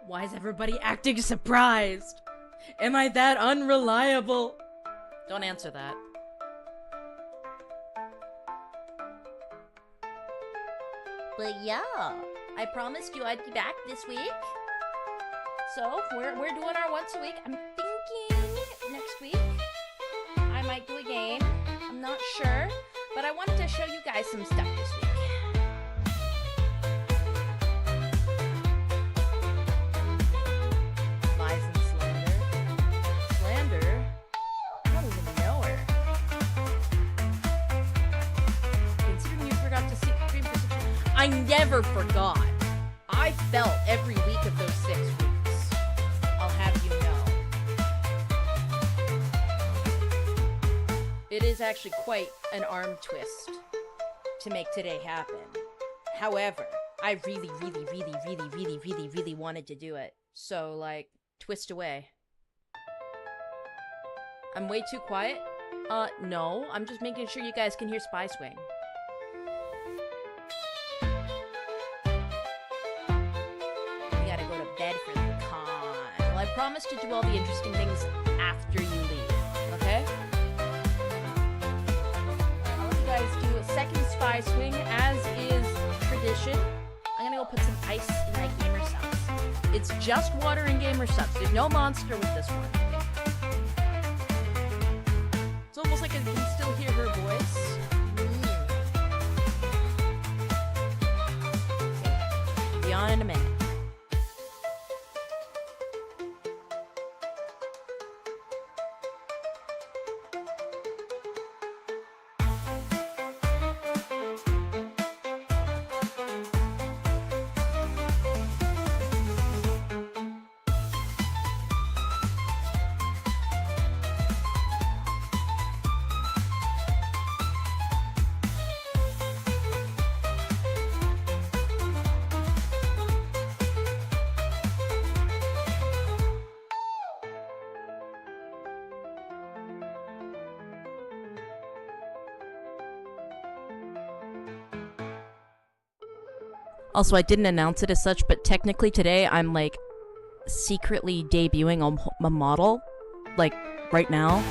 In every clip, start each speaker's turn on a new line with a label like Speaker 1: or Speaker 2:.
Speaker 1: Why is everybody acting surprised? Am I that unreliable? Don't answer that. But yeah, I promised you I'd be back this week. So, we're doing our once a week. I'm thinking next week I might do a game. I'm not sure. But I wanted to show you guys some stuff this week. Lies and slander. Slander? I don't even know her. Considering you forgot to seek dream for 6 weeks. I never forgot. I felt every week of those 6 weeks. I'll have you know. It is actually quite an arm twist to make today happen. However, I really wanted to do it. So, like, twist away. I'm way too quiet? No. I'm just making sure you guys can hear Spy Swing. You gotta go to bed for the con. Well, I promise to do all the interesting things after you leave, okay? I'll let you guys do a second Spy Swing, as is tradition. I'm gonna go put some ice in my gamer subs. It's just water and gamer subs. There's no monster with this one. It's almost like I can still hear her voice. Okay. Be on in a minute. Also, I didn't announce it as such, but technically today I'm, like, secretly debuting a model. Like, right now.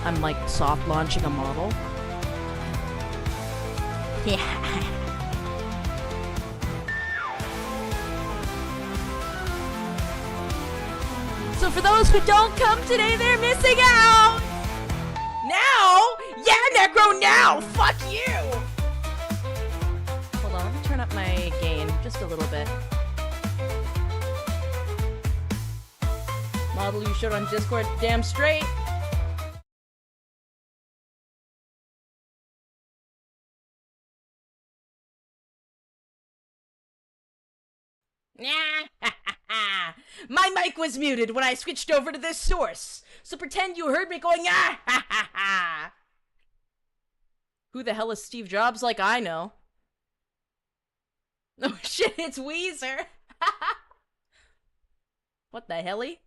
Speaker 1: I'm, like, soft launching a model. Yeah. So for those who don't come today, they're missing out! Now? Yeah, Necro, now! Fuck you! Hold on, let me turn up my gain just a little bit. Model you showed on Discord, damn straight. My mic was muted when I switched over to this source, so pretend you heard me going ah ha ha ha. Who the hell is Steve Jobs? Like I know. Oh shit, it's Weezer. What the helly?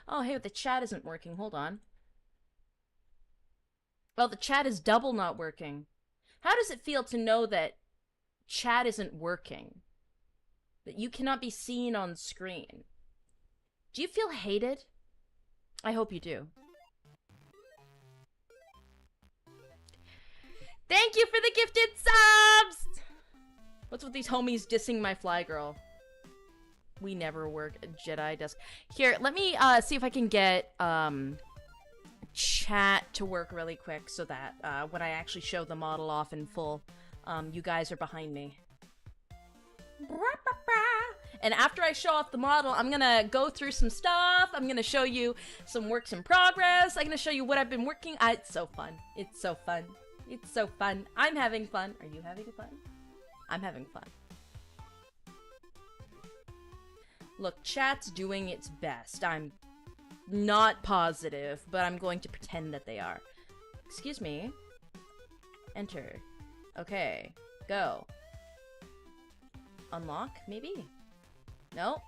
Speaker 1: Oh hey, the chat isn't working. Hold on. Well, the chat is double not working. How does it feel to know that chat isn't working? That you cannot be seen on screen? Do you feel hated? I hope you do. Thank you for the gifted subs! What's with these homies dissing my fly girl? We never work at Jedi desk. Here, let me see if I can get chat to work really quick so that when I actually show the model off in full, you guys are behind me. And after I show off the model, I'm gonna go through some stuff. I'm gonna show you some works in progress. I'm gonna show you what I've been working. It's so fun. It's so fun. It's so fun. I'm having fun. Are you having fun? I'm having fun. Look, chat's doing its best. I'm not positive, but I'm going to pretend that they are. Excuse me. Enter. Okay. Go. Unlock, maybe? No?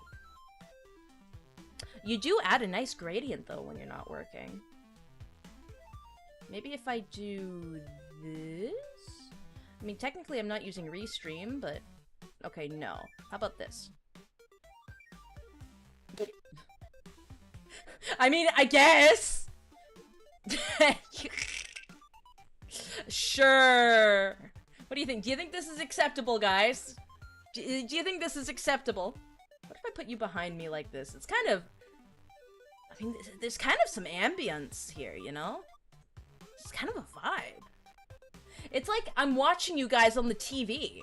Speaker 1: You do add a nice gradient, though, when you're not working. Maybe if I do this? I mean, technically I'm not using Restream, but Okay, no. How about this? I mean, I guess. Sure. What do you think? Do you think this is acceptable, guys? Do you think this is acceptable? What if I put you behind me like this? It's kind of... I mean, there's kind of some ambience here, you know? It's kind of a vibe. It's like I'm watching you guys on the TV.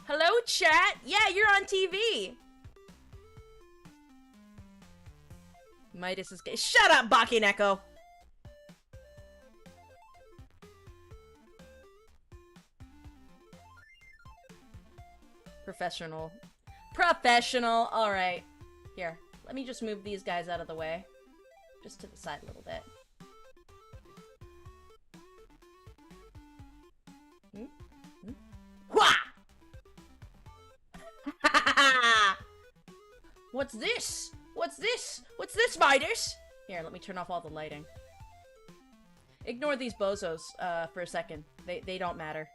Speaker 1: Hello, chat? Yeah, you're on TV. Midas is gay. Shut up, Bakineko! Professional. Professional! Alright. Here, let me just move these guys out of the way. Just to the side a little bit. Wha! What's this? What's this? What's this, Midas? Here, let me turn off all the lighting. Ignore these bozos for a second. They don't matter.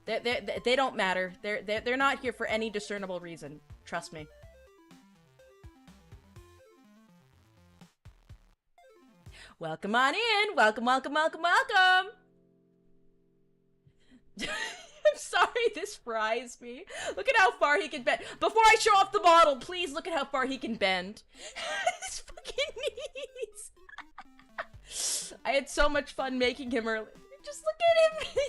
Speaker 1: They don't matter. They're not here for any discernible reason. Trust me. Welcome on in. Welcome, welcome, welcome, welcome. I'm sorry, this fries me. Look at how far he can bend. Before I show off the model, please look at how far he can bend. His fucking knees. I had so much fun making him earlier. Just look at him.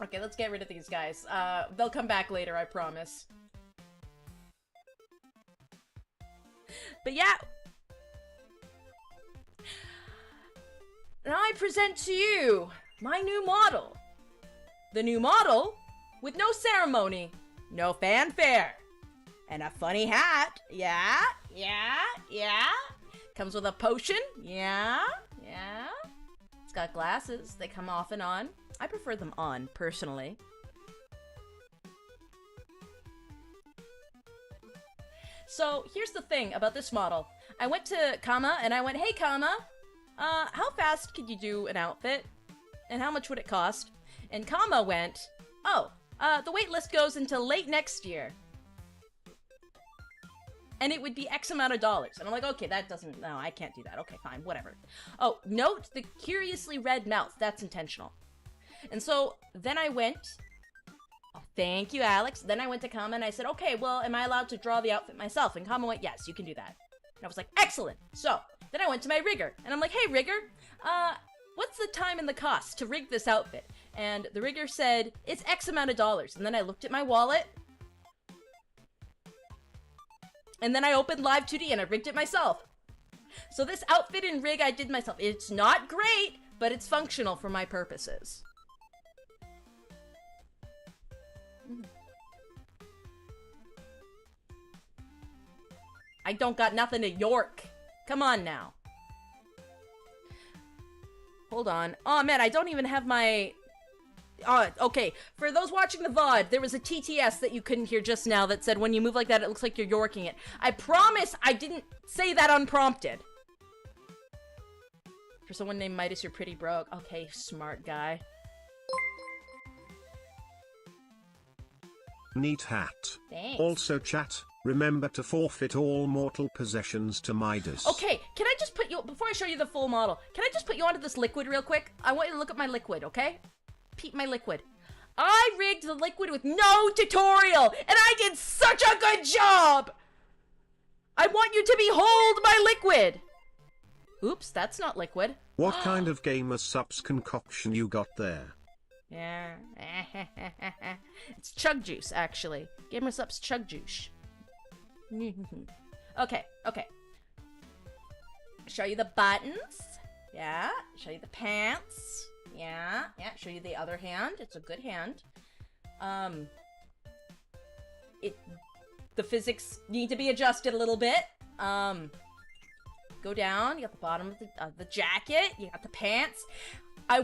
Speaker 1: Okay, let's get rid of these guys. They'll come back later, I promise. But yeah. Now I present to you my new model. The new model with no ceremony, no fanfare, and a funny hat. Yeah, yeah, yeah. Comes with a potion. Yeah, yeah. It's got glasses. They come off and on. I prefer them on, personally. So, here's the thing about this model. I went to Kama, and I went, hey, Kama, how fast could you do an outfit? And how much would it cost? And Kama went, oh, the wait list goes until late next year. And it would be X amount of dollars. And I'm like, okay, that doesn't, no, I can't do that. Okay, fine, whatever. Oh, note the curiously red mouth. That's intentional. And so, then I went, oh, thank you, Alex. Then I went to Kama and I said, okay, well, am I allowed to draw the outfit myself? And Kama went, yes, you can do that. And I was like, excellent. So, then I went to my rigger. And I'm like, hey, rigger, what's the time and the cost to rig this outfit? And the rigger said, it's X amount of dollars. And then I looked at my wallet. And then I opened Live 2D and I rigged it myself. So this outfit and rig I did myself. It's not great, but it's functional for my purposes. I don't got nothing to York. Come on now. Hold on. Oh man, I don't even have my... okay. For those watching the VOD, there was a TTS that you couldn't hear just now that said when you move like that, it looks like you're Yorking it. I promise I didn't say that unprompted. For someone named Midas, you're pretty broke. Okay, smart guy.
Speaker 2: Neat hat.
Speaker 1: Thanks.
Speaker 2: Also chat, remember to forfeit all mortal possessions to Midas.
Speaker 1: Okay, can I just put you, before I show you the full model, can I just put you onto this liquid real quick? I want you to look at my liquid, okay? Peep my liquid. I rigged the liquid with no tutorial, and I did such a good job! I want you to behold my liquid! Oops, that's not liquid.
Speaker 2: What kind of gamer subs concoction you got there?
Speaker 1: Yeah. It's chug juice, actually. Gamer Sup's chug juice. Okay, okay. Show you the buttons. Yeah. Show you the pants. Yeah. Yeah. Show you the other hand. It's a good hand. The physics need to be adjusted a little bit. Go down. You got the bottom of the jacket. You got the pants. I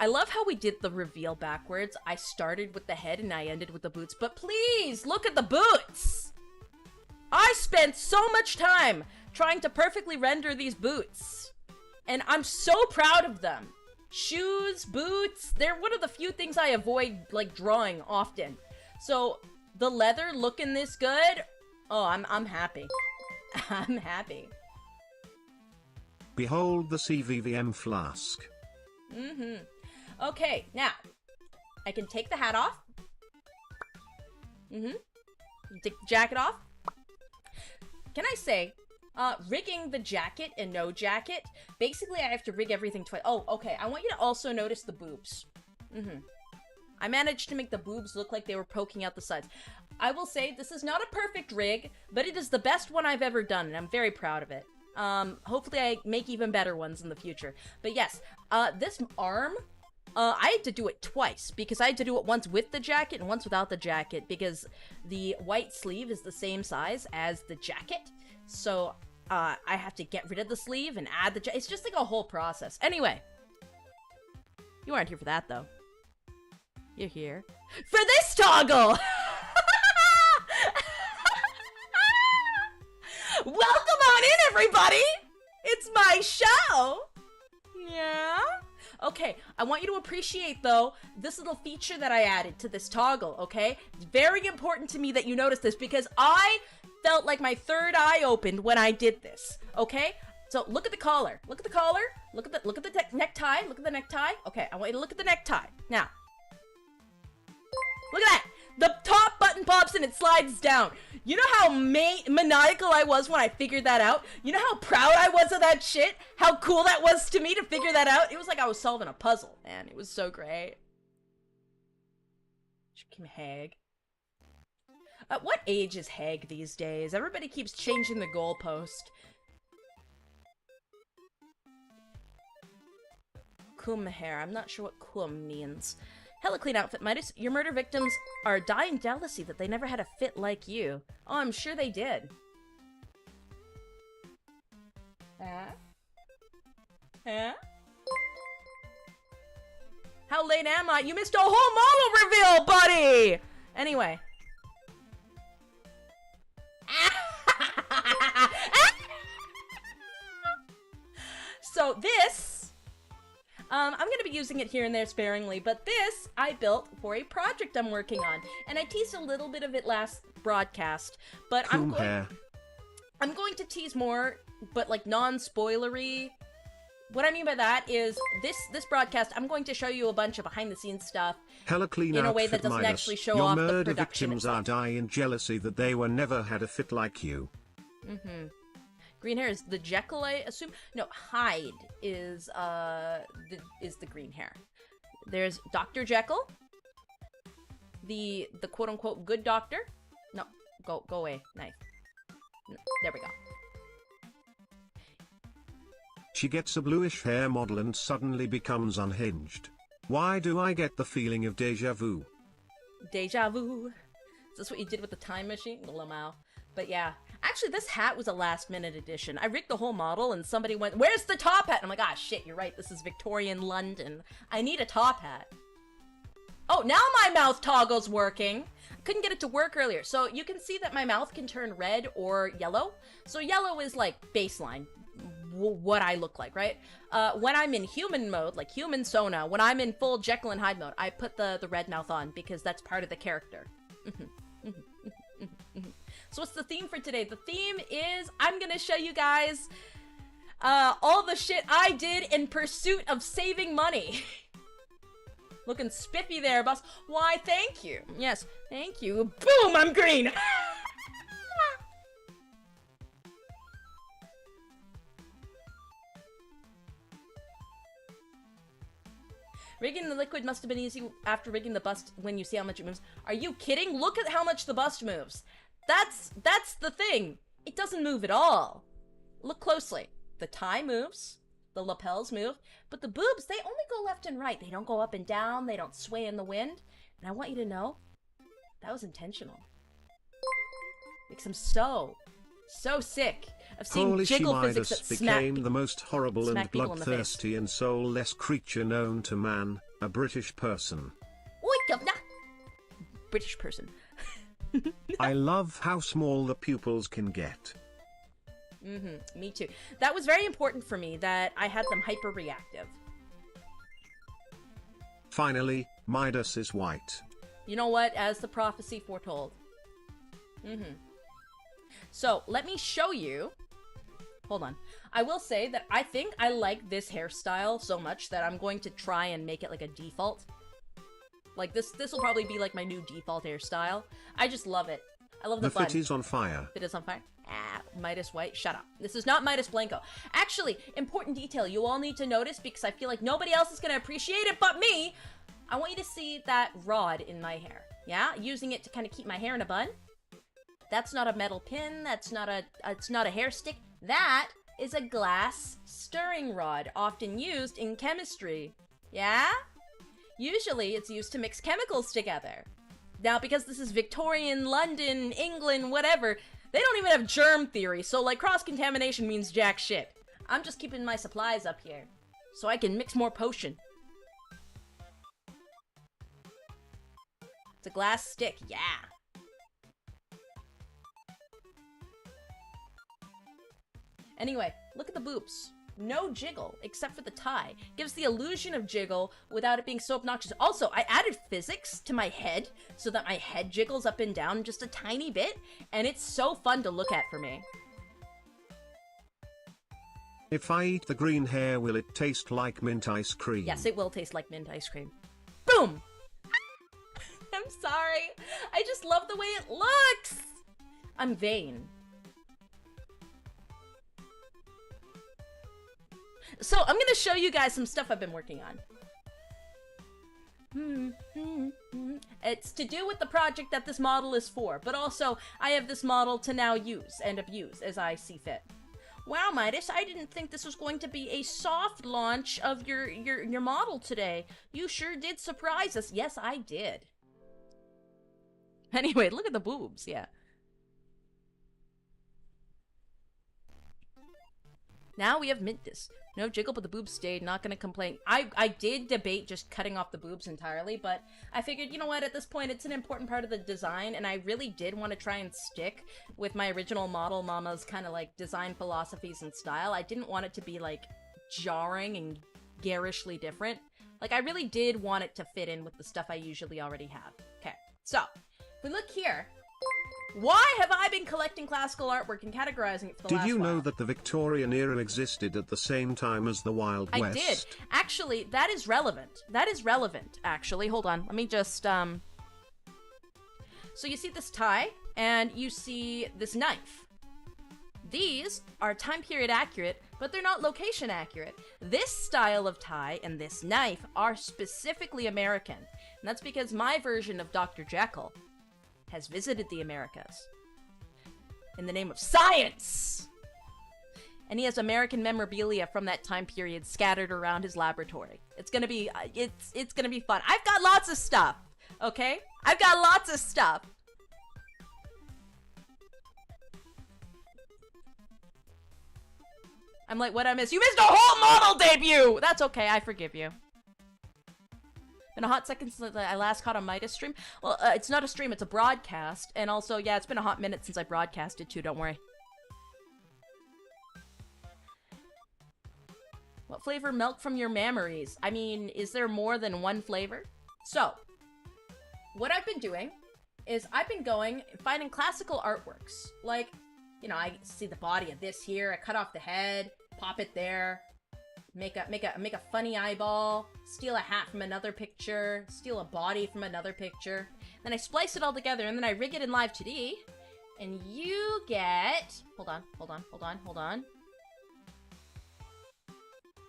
Speaker 1: love how we did the reveal backwards. I started with the head and I ended with the boots. But please, look at the boots! I spent so much time trying to perfectly render these boots. And I'm so proud of them. Shoes, boots, they're one of the few things I avoid, like, drawing often. So, the leather looking this good, oh, I'm happy. I'm happy.
Speaker 2: Behold the CVVM flask.
Speaker 1: Okay, now, I can take the hat off. Take the jacket off. Can I say, rigging the jacket and no jacket, basically I have to rig everything twice. Oh, okay, I want you to also notice the boobs. I managed to make the boobs look like they were poking out the sides. I will say, this is not a perfect rig, but it is the best one I've ever done, and I'm very proud of it. Hopefully I make even better ones in the future. But yes, this arm, I had to do it twice, because I had to do it once with the jacket and once without the jacket, because the white sleeve is the same size as the jacket. So, I have to get rid of the sleeve and add the jacket. It's just like a whole process. Anyway, you aren't here for that, though. You're here for this toggle! Welcome on in, everybody! It's my show! Yeah? Okay, I want you to appreciate, though, this little feature that I added to this toggle, okay? It's very important to me that you notice this, because I felt like my third eye opened when I did this, okay? So, look at the collar. Look at the collar. Look at the necktie. Look at the necktie. Okay, I want you to look at the necktie. Now, look at that! The top button pops and it slides down. You know how maniacal I was when I figured that out? You know how proud I was of that shit? How cool that was to me to figure that out? It was like I was solving a puzzle, man. It was so great. Kim Hag. What age is Hag these days? Everybody keeps changing the goalpost. Kum hair. I'm not sure what kum means. Hella clean outfit, Midas. Your murder victims are dying jealousy that they never had a fit like you. Oh, I'm sure they did. Huh? How late am I? You missed a whole model reveal, buddy! Anyway. So this... I'm gonna be using it here and there sparingly, but this I built for a project I'm working on, and I teased a little bit of it last broadcast, but I'm going to tease more, but like non-spoilery. What I mean by that is this broadcast, I'm going to show you a bunch of behind-the-scenes stuff
Speaker 2: Hella clean
Speaker 1: in a way
Speaker 2: outfit,
Speaker 1: that doesn't
Speaker 2: Midas.
Speaker 1: actually show
Speaker 2: Your
Speaker 1: off the
Speaker 2: murder
Speaker 1: production
Speaker 2: victims
Speaker 1: itself.
Speaker 2: are dying jealousy that they were never had a fit like you.
Speaker 1: Green hair is the Jekyll, I assume? No, Hyde is the green hair. There's Dr. Jekyll, the quote-unquote good doctor. No, go away, knife. No, there we go.
Speaker 2: She gets a bluish hair model and suddenly becomes unhinged. Why do I get the feeling of deja vu?
Speaker 1: Deja vu. Is this what you did with the time machine? Lamau. But yeah. Actually, this hat was a last-minute addition. I rigged the whole model, and somebody went, "Where's the top hat?" And I'm like, ah, shit, you're right. This is Victorian London. I need a top hat. Oh, now my mouth toggle's working. I couldn't get it to work earlier. So you can see that my mouth can turn red or yellow. So yellow is like baseline, what I look like, right? When I'm in human mode, like human Sona, when I'm in full Jekyll and Hyde mode, I put the red mouth on because that's part of the character. So what's the theme for today? The theme is I'm gonna show you guys all the shit I did in pursuit of saving money. Looking spiffy there, boss. Why, thank you. Yes, thank you. Boom, I'm green. Rigging the liquid must have been easy after rigging the bust when you see how much it moves. Are you kidding? Look at how much the bust moves. That's the thing. It doesn't move at all. Look closely. The tie moves, the lapels move, but the boobs, they only go left and right. They don't go up and down, they don't sway in the wind. And I want you to know, that was intentional. Because I'm so sick of seeing
Speaker 2: Holy
Speaker 1: jiggle physics
Speaker 2: Midas
Speaker 1: that smack
Speaker 2: became the most horrible and
Speaker 1: smack people in the face.
Speaker 2: bloodthirsty and soulless creature known to man, a British person.
Speaker 1: Oi, governor! British person.
Speaker 2: I love how small the pupils can get.
Speaker 1: Me too. That was very important for me, that I had them hyper-reactive.
Speaker 2: Finally, Midas is white.
Speaker 1: You know what? As the prophecy foretold. So, let me show you. Hold on. I will say that I think I like this hairstyle so much that I'm going to try and make it like a default. Like, this will probably be like my new default hairstyle. I just love it. I love the bun.
Speaker 2: The fit is on fire.
Speaker 1: Fit is on fire. Ah, Midas White. Shut up. This is not Midas Blanco. Actually, important detail you all need to notice because I feel like nobody else is going to appreciate it but me. I want you to see that rod in my hair. Yeah? Using it to kind of keep my hair in a bun. That's not a metal pin. That's not it's not a hair stick. That is a glass stirring rod, often used in chemistry. Yeah? Usually it's used to mix chemicals together. Now, because this is Victorian, London, England, whatever, they don't even have germ theory, so like cross-contamination means jack shit. I'm just keeping my supplies up here, so I can mix more potion. It's a glass stick, yeah. Anyway, look at the boobs. No jiggle, except for the tie. Gives the illusion of jiggle without it being so obnoxious. Also, I added physics to my head so that my head jiggles up and down just a tiny bit, and it's so fun to look at for me.
Speaker 2: If I eat the green hair, will it taste like mint ice cream?
Speaker 1: Yes, it will taste like mint ice cream. Boom! I'm sorry. I just love the way it looks! I'm vain. So, I'm gonna show you guys some stuff I've been working on. It's to do with the project that this model is for, but also, I have this model to now use and abuse as I see fit. Wow, Midas, I didn't think this was going to be a soft launch of your model today. You sure did surprise us. Yes, I did. Anyway, look at the boobs, yeah. Now we have Mintus. No jiggle, but the boobs stayed. Not gonna complain. I did debate just cutting off the boobs entirely, but I figured, you know what, at this point, it's an important part of the design, and I really did want to try and stick with my original model mama's kind of, like, design philosophies and style. I didn't want it to be, like, jarring and garishly different. Like, I really did want it to fit in with the stuff I usually already have. Okay, so, if we look here, why have I been collecting classical artwork and categorizing it for the last
Speaker 2: Did you know
Speaker 1: while?
Speaker 2: that the Victorian era existed at the same time as the Wild West?
Speaker 1: I did. Actually, that is relevant. That is relevant, actually. Hold on. Let me just, So you see this tie, and you see this knife. These are time period accurate, but they're not location accurate. This style of tie and this knife are specifically American. And that's because my version of Dr. Jekyll has visited the Americas in the name of science, and he has American memorabilia from that time period scattered around his laboratory. It's gonna be it's gonna be fun. I've got lots of stuff. Okay, I've got lots of stuff. I'm like, what I missed? You missed a whole model debut. That's okay. I forgive you. Been a hot second since I last caught a Midas stream. Well, it's not a stream, it's a broadcast. And also, yeah, it's been a hot minute since I broadcasted too, don't worry. What flavor milk from your memories? I mean, is there more than one flavor? So, what I've been doing is I've been finding classical artworks. Like, you know, I see the body of this here, I cut off the head, pop it there. Make a funny eyeball, steal a hat from another picture, steal a body from another picture. Then I splice it all together, and then I rig it in Live 2D. And you get... Hold on.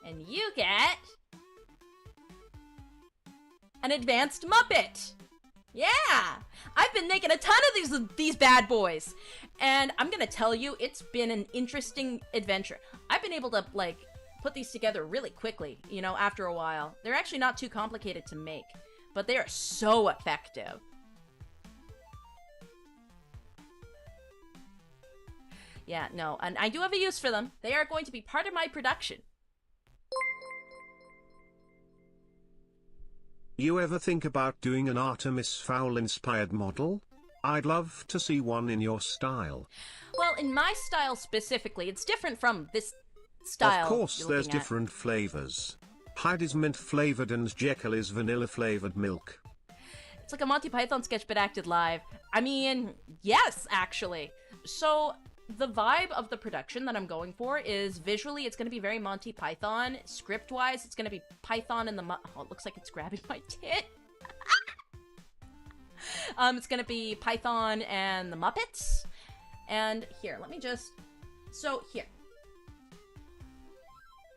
Speaker 1: And you get... an advanced Muppet! Yeah! I've been making a ton of these bad boys! And I'm gonna tell you, it's been an interesting adventure. I've been able to, like, put these together really quickly, you know, after a while. They're actually not too complicated to make, but they are so effective. Yeah, no, and I do have a use for them. They are going to be part of my production.
Speaker 2: You ever think about doing an Artemis Fowl-inspired model? I'd love to see one in your style.
Speaker 1: Well, in my style specifically, it's different from this style.
Speaker 2: Of course, there's different flavors. Hyde is mint flavored and Jekyll is vanilla flavored milk.
Speaker 1: It's like a Monty Python sketch but acted live. I mean, yes, actually. So the vibe of the production that I'm going for is visually it's going to be very Monty Python. Script-wise, it's going to be Python and the... Oh, it looks like it's grabbing my tit. It's going to be Python and the Muppets. And here, let me just... So, here.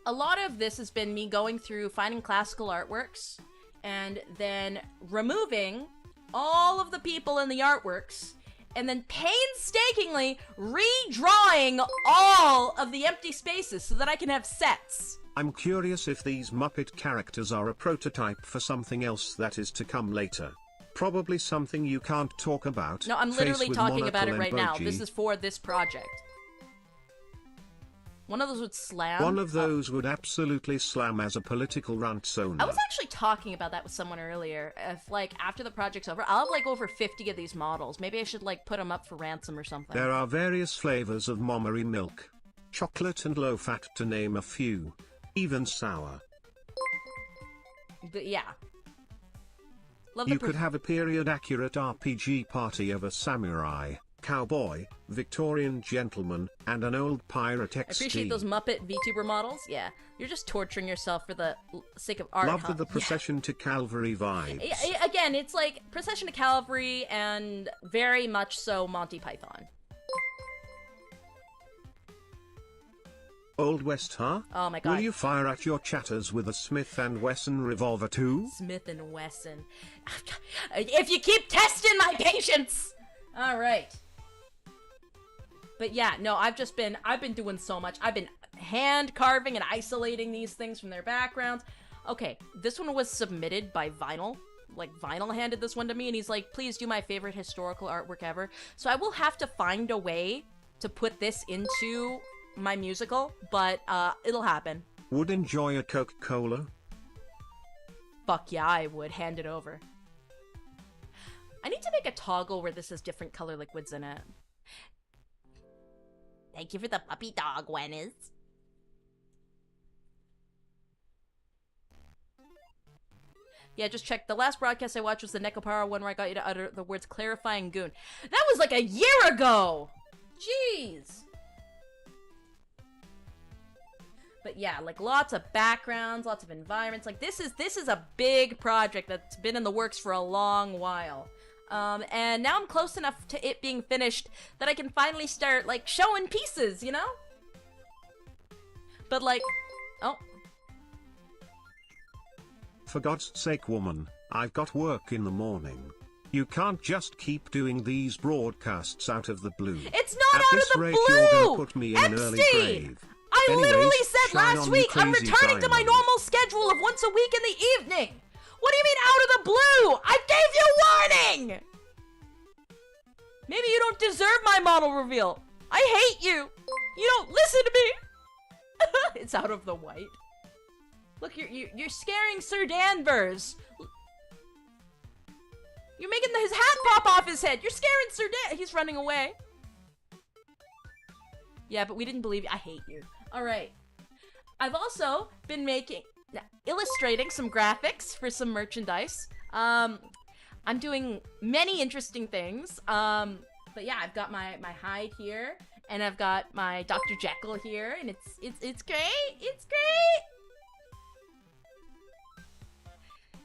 Speaker 1: A lot of this has been me going through finding classical artworks and then removing all of the people in the artworks and then painstakingly redrawing all of the empty spaces so that I can have sets.
Speaker 2: I'm curious if these Muppet characters are a prototype for something else that is to come later. Probably something you can't talk about.
Speaker 1: No, I'm literally
Speaker 2: Face with
Speaker 1: talking about it
Speaker 2: monocle
Speaker 1: right now.
Speaker 2: emoji.
Speaker 1: This is for this project. One of those would slam.
Speaker 2: One of those would absolutely slam as a political rant-sona.
Speaker 1: I was actually talking about that with someone earlier. If, like, after the project's over, I'll have, like, over 50 of these models. Maybe I should, like, put them up for ransom or something.
Speaker 2: There are various flavors of Mommery milk. Chocolate and low-fat to name a few. Even sour.
Speaker 1: But, yeah. Love
Speaker 2: You could have a period-accurate RPG party of a samurai, cowboy, Victorian gentleman, and an old pirate XD.
Speaker 1: I appreciate those Muppet VTuber models. Yeah, you're just torturing yourself for the sake of art.
Speaker 2: Love
Speaker 1: huh?
Speaker 2: the procession to Calvary vibes.
Speaker 1: Again, it's like procession to Calvary and very much so Monty Python.
Speaker 2: Old West, huh?
Speaker 1: Oh my god.
Speaker 2: Will you fire at your chatters with a Smith & Wesson revolver too?
Speaker 1: Smith & Wesson. If you keep testing my patience! Alright. But yeah, no, I've been doing so much. I've been hand carving and isolating these things from their backgrounds. Okay, this one was submitted by Vinyl. Like, Vinyl handed this one to me, and he's like, please do my favorite historical artwork ever. So I will have to find a way to put this into my musical, but it'll happen.
Speaker 2: Would enjoy a Coca-Cola?
Speaker 1: Fuck yeah, I would. Hand it over. I need to make a toggle where this has different color liquids in it. Thank you for the puppy dog, Gwennis. Yeah, just check. The last broadcast I watched was the Nekopara one where I got you to utter the words clarifying goon. That was like a year ago! Jeez! But yeah, like lots of backgrounds, lots of environments. Like this is a big project that's been in the works for a long while. And now I'm close enough to it being finished that I can finally start like showing pieces, you know? But like, oh.
Speaker 2: For God's sake, woman, I've got work in the morning. You can't just keep doing these broadcasts out of the blue.
Speaker 1: It's not
Speaker 2: At
Speaker 1: out
Speaker 2: this
Speaker 1: of the
Speaker 2: rate,
Speaker 1: blue!
Speaker 2: you're gonna put me in an early grave.
Speaker 1: I
Speaker 2: Anyways,
Speaker 1: literally said
Speaker 2: shine
Speaker 1: last
Speaker 2: on,
Speaker 1: week I'm
Speaker 2: crazy
Speaker 1: returning to my
Speaker 2: diamond.
Speaker 1: normal schedule of once a week in the evening. What do you mean out of the blue? I gave you warning! Maybe you don't deserve my model reveal. I hate you. You don't listen to me. It's out of the white. Look, you're scaring Sir Danvers. You're making his hat pop off his head. You're scaring Sir Dan. He's running away. Yeah, but we didn't believe you. I hate you. All right. I've also been illustrating some graphics for some merchandise. I'm doing many interesting things. But yeah, I've got my Hyde here, and I've got my Dr. Jekyll here, and it's great. It's great.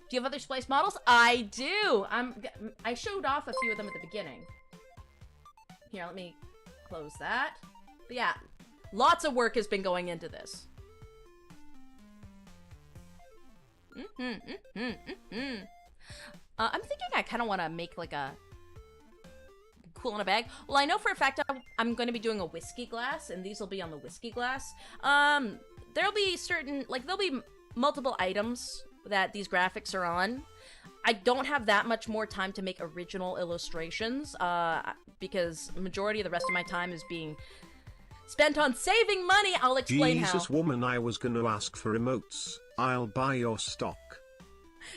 Speaker 1: Do you have other splice models? I do. I showed off a few of them at the beginning. Here, let me close that. But yeah, lots of work has been going into this. I'm thinking I kind of want to make like a cool in a bag. Well, I know for a fact I'm going to be doing a whiskey glass, and these will be on the whiskey glass. There'll be there'll be multiple items that these graphics are on. I don't have that much more time to make original illustrations, because majority of the rest of my time is being spent on saving money. I'll explain how.
Speaker 2: Jesus, woman, I was gonna ask for emotes. I'll buy your stock.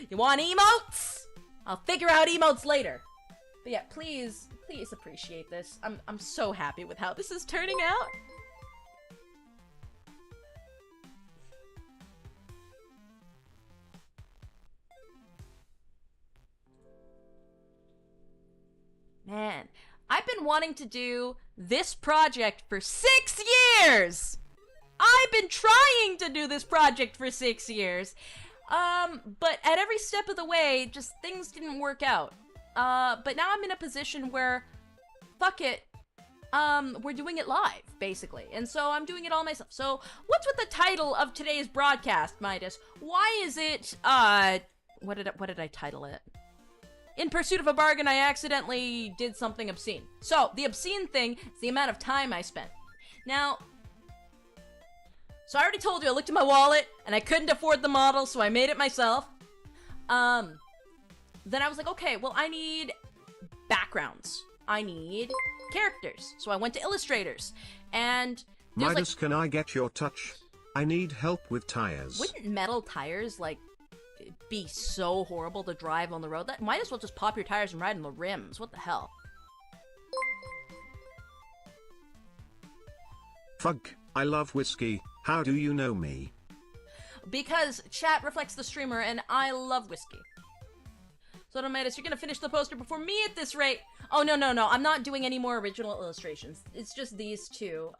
Speaker 1: You want emotes? I'll figure out emotes later. But yeah, please appreciate this. I'm so happy with how this is turning out. been wanting to do this project for 6 years. I've been trying to do this project for 6 years. But at every step of the way, just things didn't work out. But now I'm in a position where, fuck it, we're doing it live, basically. And so I'm doing it all myself. So what's with the title of today's broadcast, Midas? Why is it, what did I title it? In pursuit of a bargain, I accidentally did something obscene. So, the obscene thing is the amount of time I spent. Now, so I already told you, I looked at my wallet, and I couldn't afford the model, so I made it myself. Then I was like, okay, well, I need backgrounds. I need characters. So I went to illustrators, and there's
Speaker 2: Midas, can I get your touch? I need help with tires.
Speaker 1: Wouldn't metal tires, like, be so horrible to drive on the road? That might as well just pop your tires and ride on the rims. What the hell?
Speaker 2: Fug, I love whiskey. How do you know me?
Speaker 1: Because chat reflects the streamer, and I love whiskey. So, Midas, you're gonna finish the poster before me at this rate. Oh, no. I'm not doing any more original illustrations. It's just these two,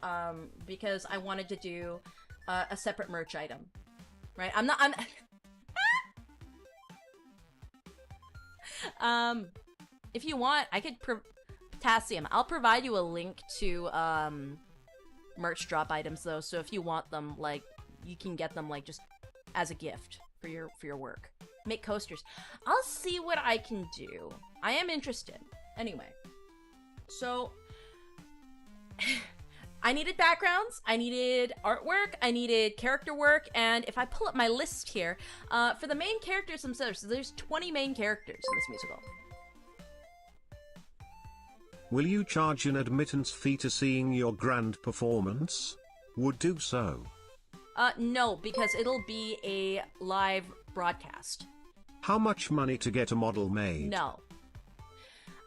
Speaker 1: because I wanted to do a separate merch item. Right? I'm if you want, I could Potassium, I'll provide you a link to, merch drop items, though, so if you want them, like, you can get them, like, just as a gift for your work. Make coasters. I'll see what I can do. I am interested. Anyway. So, I needed backgrounds, I needed artwork, I needed character work, and if I pull up my list here, for the main characters themselves, so there's 20 main characters in this musical.
Speaker 2: Will you charge an admittance fee to seeing your grand performance? Would do so.
Speaker 1: No, because it'll be a live broadcast.
Speaker 2: How much money to get a model made?
Speaker 1: No.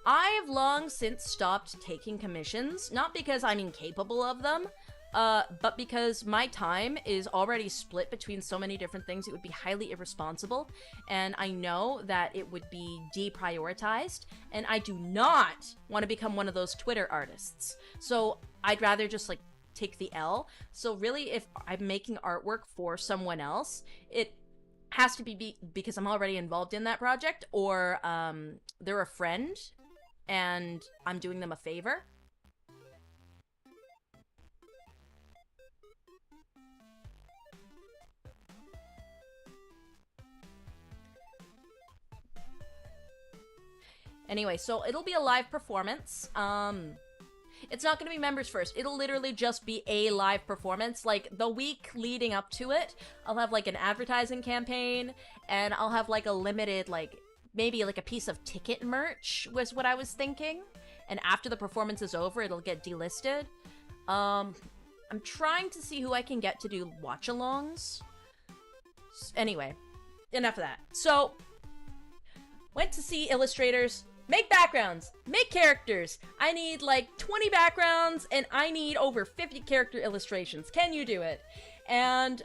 Speaker 1: I've long since stopped taking commissions, not because I'm incapable of them, but because my time is already split between so many different things, it would be highly irresponsible, and I know that it would be deprioritized, and I do not want to become one of those Twitter artists. So I'd rather just, like, take the L. So really, if I'm making artwork for someone else, it has to be because I'm already involved in that project, or they're a friend, and I'm doing them a favor. Anyway, so it'll be a live performance. It's not going to be members first. It'll literally just be a live performance. Like, the week leading up to it, I'll have, like, an advertising campaign, and I'll have, like, a limited, like, maybe, like, a piece of ticket merch was what I was thinking. And after the performance is over, it'll get delisted. I'm trying to see who I can get to do watch-alongs. Anyway, enough of that. So, went to see illustrators. Make backgrounds, make characters. I need like 20 backgrounds and I need over 50 character illustrations. Can you do it? And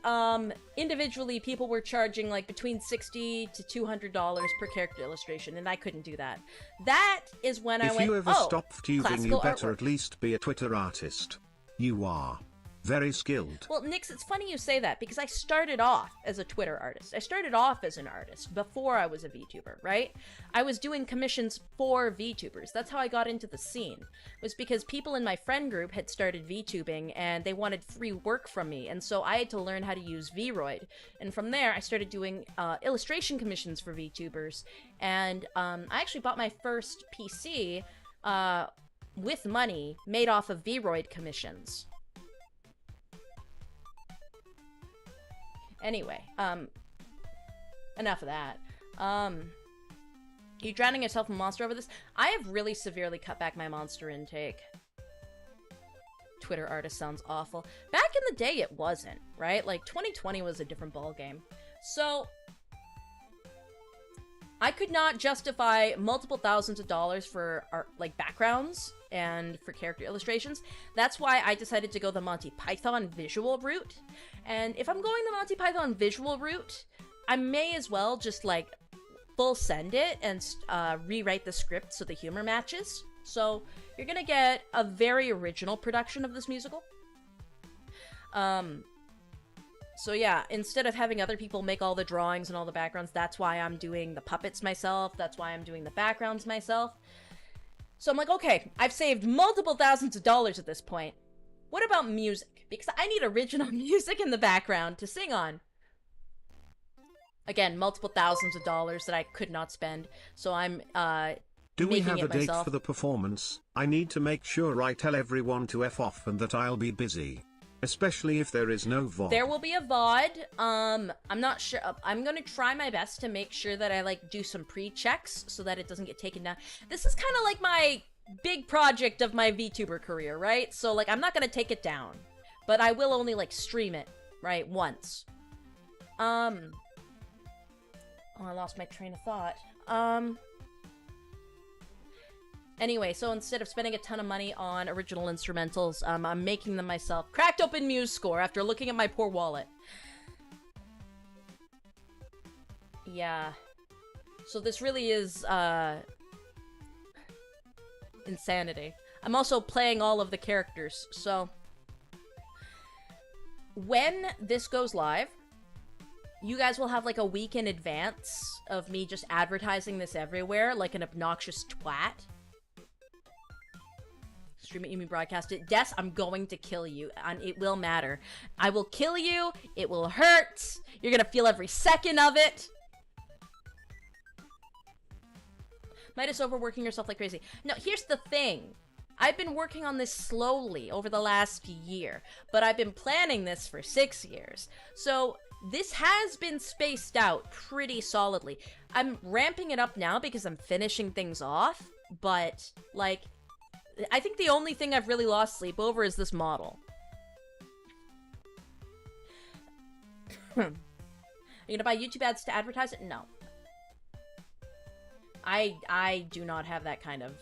Speaker 1: individually people were charging like between $60 to $200 per character illustration, and I couldn't do that. That is when I went,
Speaker 2: if you ever stop tubing, you better
Speaker 1: artwork.
Speaker 2: At least be a Twitter artist. You are very skilled.
Speaker 1: Well, Nix, it's funny you say that, because I started off as a Twitter artist. I started off as an artist before I was a VTuber, right? I was doing commissions for VTubers. That's how I got into the scene. It was because people in my friend group had started VTubing, and they wanted free work from me, and so I had to learn how to use Vroid. And from there, I started doing illustration commissions for VTubers, and I actually bought my first PC with money made off of Vroid commissions. Anyway, enough of that. You drowning yourself in monster over this? I have really severely cut back my monster intake. Twitter artist sounds awful. Back in the day, it wasn't, right? Like, 2020 was a different ballgame. So, I could not justify multiple thousands of dollars for art, like, backgrounds and for character illustrations. That's why I decided to go the Monty Python visual route. And if I'm going the Monty Python visual route, I may as well just, like, full send it and rewrite the script so the humor matches. So you're gonna get a very original production of this musical. So yeah, instead of having other people make all the drawings and all the backgrounds, that's why I'm doing the puppets myself. That's why I'm doing the backgrounds myself. So I'm like, okay, I've saved multiple thousands of dollars at this point. What about music? Because I need original music in the background to sing on. Again, multiple thousands of dollars that I could not spend. So I'm
Speaker 2: Do we
Speaker 1: making
Speaker 2: have
Speaker 1: it
Speaker 2: a date
Speaker 1: myself.
Speaker 2: for the performance? I need to make sure I tell everyone to F off and that I'll be busy. Especially if there is no VOD.
Speaker 1: There will be a VOD. I'm not sure. I'm gonna try my best to make sure that I like do some pre-checks so that it doesn't get taken down. This is kind of like my big project of my VTuber career, right? So like I'm not gonna take it down, but I will only like stream it, right, once. Oh, I lost my train of thought. Anyway, so instead of spending a ton of money on original instrumentals, I'm making them myself. Cracked open Muse score after looking at my poor wallet. Yeah. So this really is, insanity. I'm also playing all of the characters, so... When this goes live, you guys will have like a week in advance of me just advertising this everywhere like an obnoxious twat. Stream it, you mean broadcast it? Des, I'm going to kill you, and it will matter. I will kill you, it will hurt, you're gonna feel every second of it. Might as overworking yourself like crazy. No, here's the thing. I've been working on this slowly over the last year, but I've been planning this for 6 years. So this has been spaced out pretty solidly. I'm ramping it up now because I'm finishing things off, but, like, I think the only thing I've really lost sleep over is this model. Are you gonna buy YouTube ads to advertise it? No. I do not have that kind of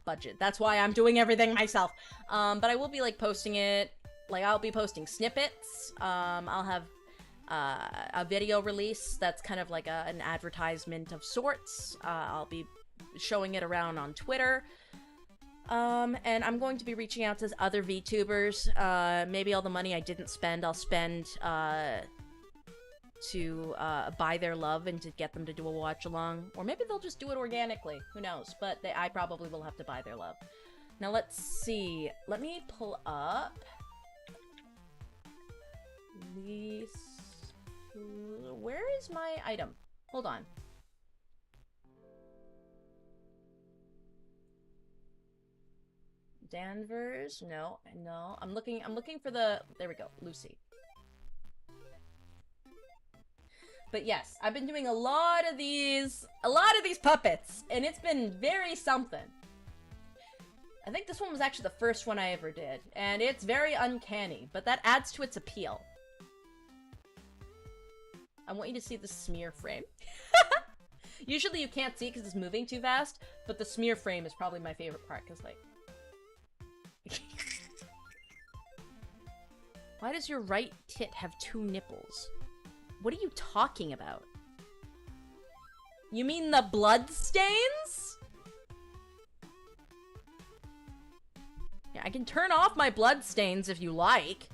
Speaker 1: budget. That's why I'm doing everything myself. But I will be, like, posting it. Like, I'll be posting snippets. I'll have a video release that's kind of like an advertisement of sorts. I'll be showing it around on Twitter. And I'm going to be reaching out to other VTubers. Maybe all the money I didn't spend, I'll spend, to, buy their love and to get them to do a watch-along. Or maybe they'll just do it organically. Who knows? But I probably will have to buy their love. Now, let's see. Let me pull up... Where is my item? Hold on. Danvers? No. I'm looking for the... There we go. Lucy. But yes, I've been doing a lot of these puppets, and it's been very something. I think this one was actually the first one I ever did, and it's very uncanny, but that adds to its appeal. I want you to see the smear frame. Usually you can't see because it's moving too fast, but the smear frame is probably my favorite part, because, like... Why does your right tit have 2 nipples? What are you talking about? You mean the blood stains? Yeah, I can turn off my blood stains if you like.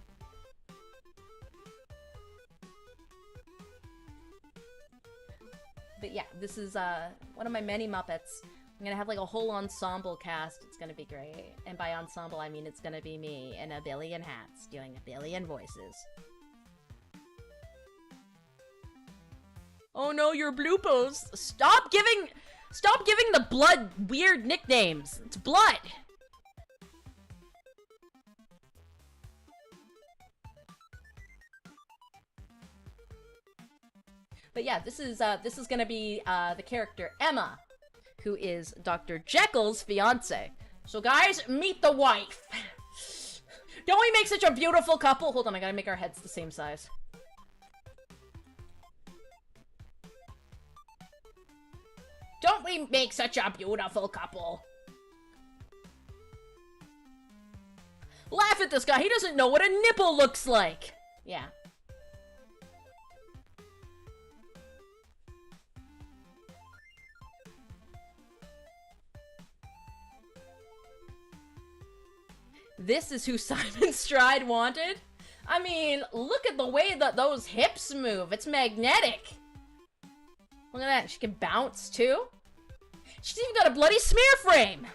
Speaker 1: But yeah, this is one of my many Muppets. I'm gonna have like a whole ensemble cast. It's gonna be great. And by ensemble, I mean it's gonna be me in a billion hats doing a billion voices. Oh no, your bloopers! Stop giving the blood weird nicknames. It's blood. But yeah, this is gonna be the character Emma, who is Dr. Jekyll's fiance. So guys, meet the wife. Don't we make such a beautiful couple? Hold on, I gotta make our heads the same size. Don't we make such a beautiful couple? Laugh at this guy, he doesn't know what a nipple looks like. Yeah. This is who Simon Stride wanted? I mean, look at the way that those hips move. It's magnetic. Look at that. She can bounce, too. She's even got a bloody smear frame.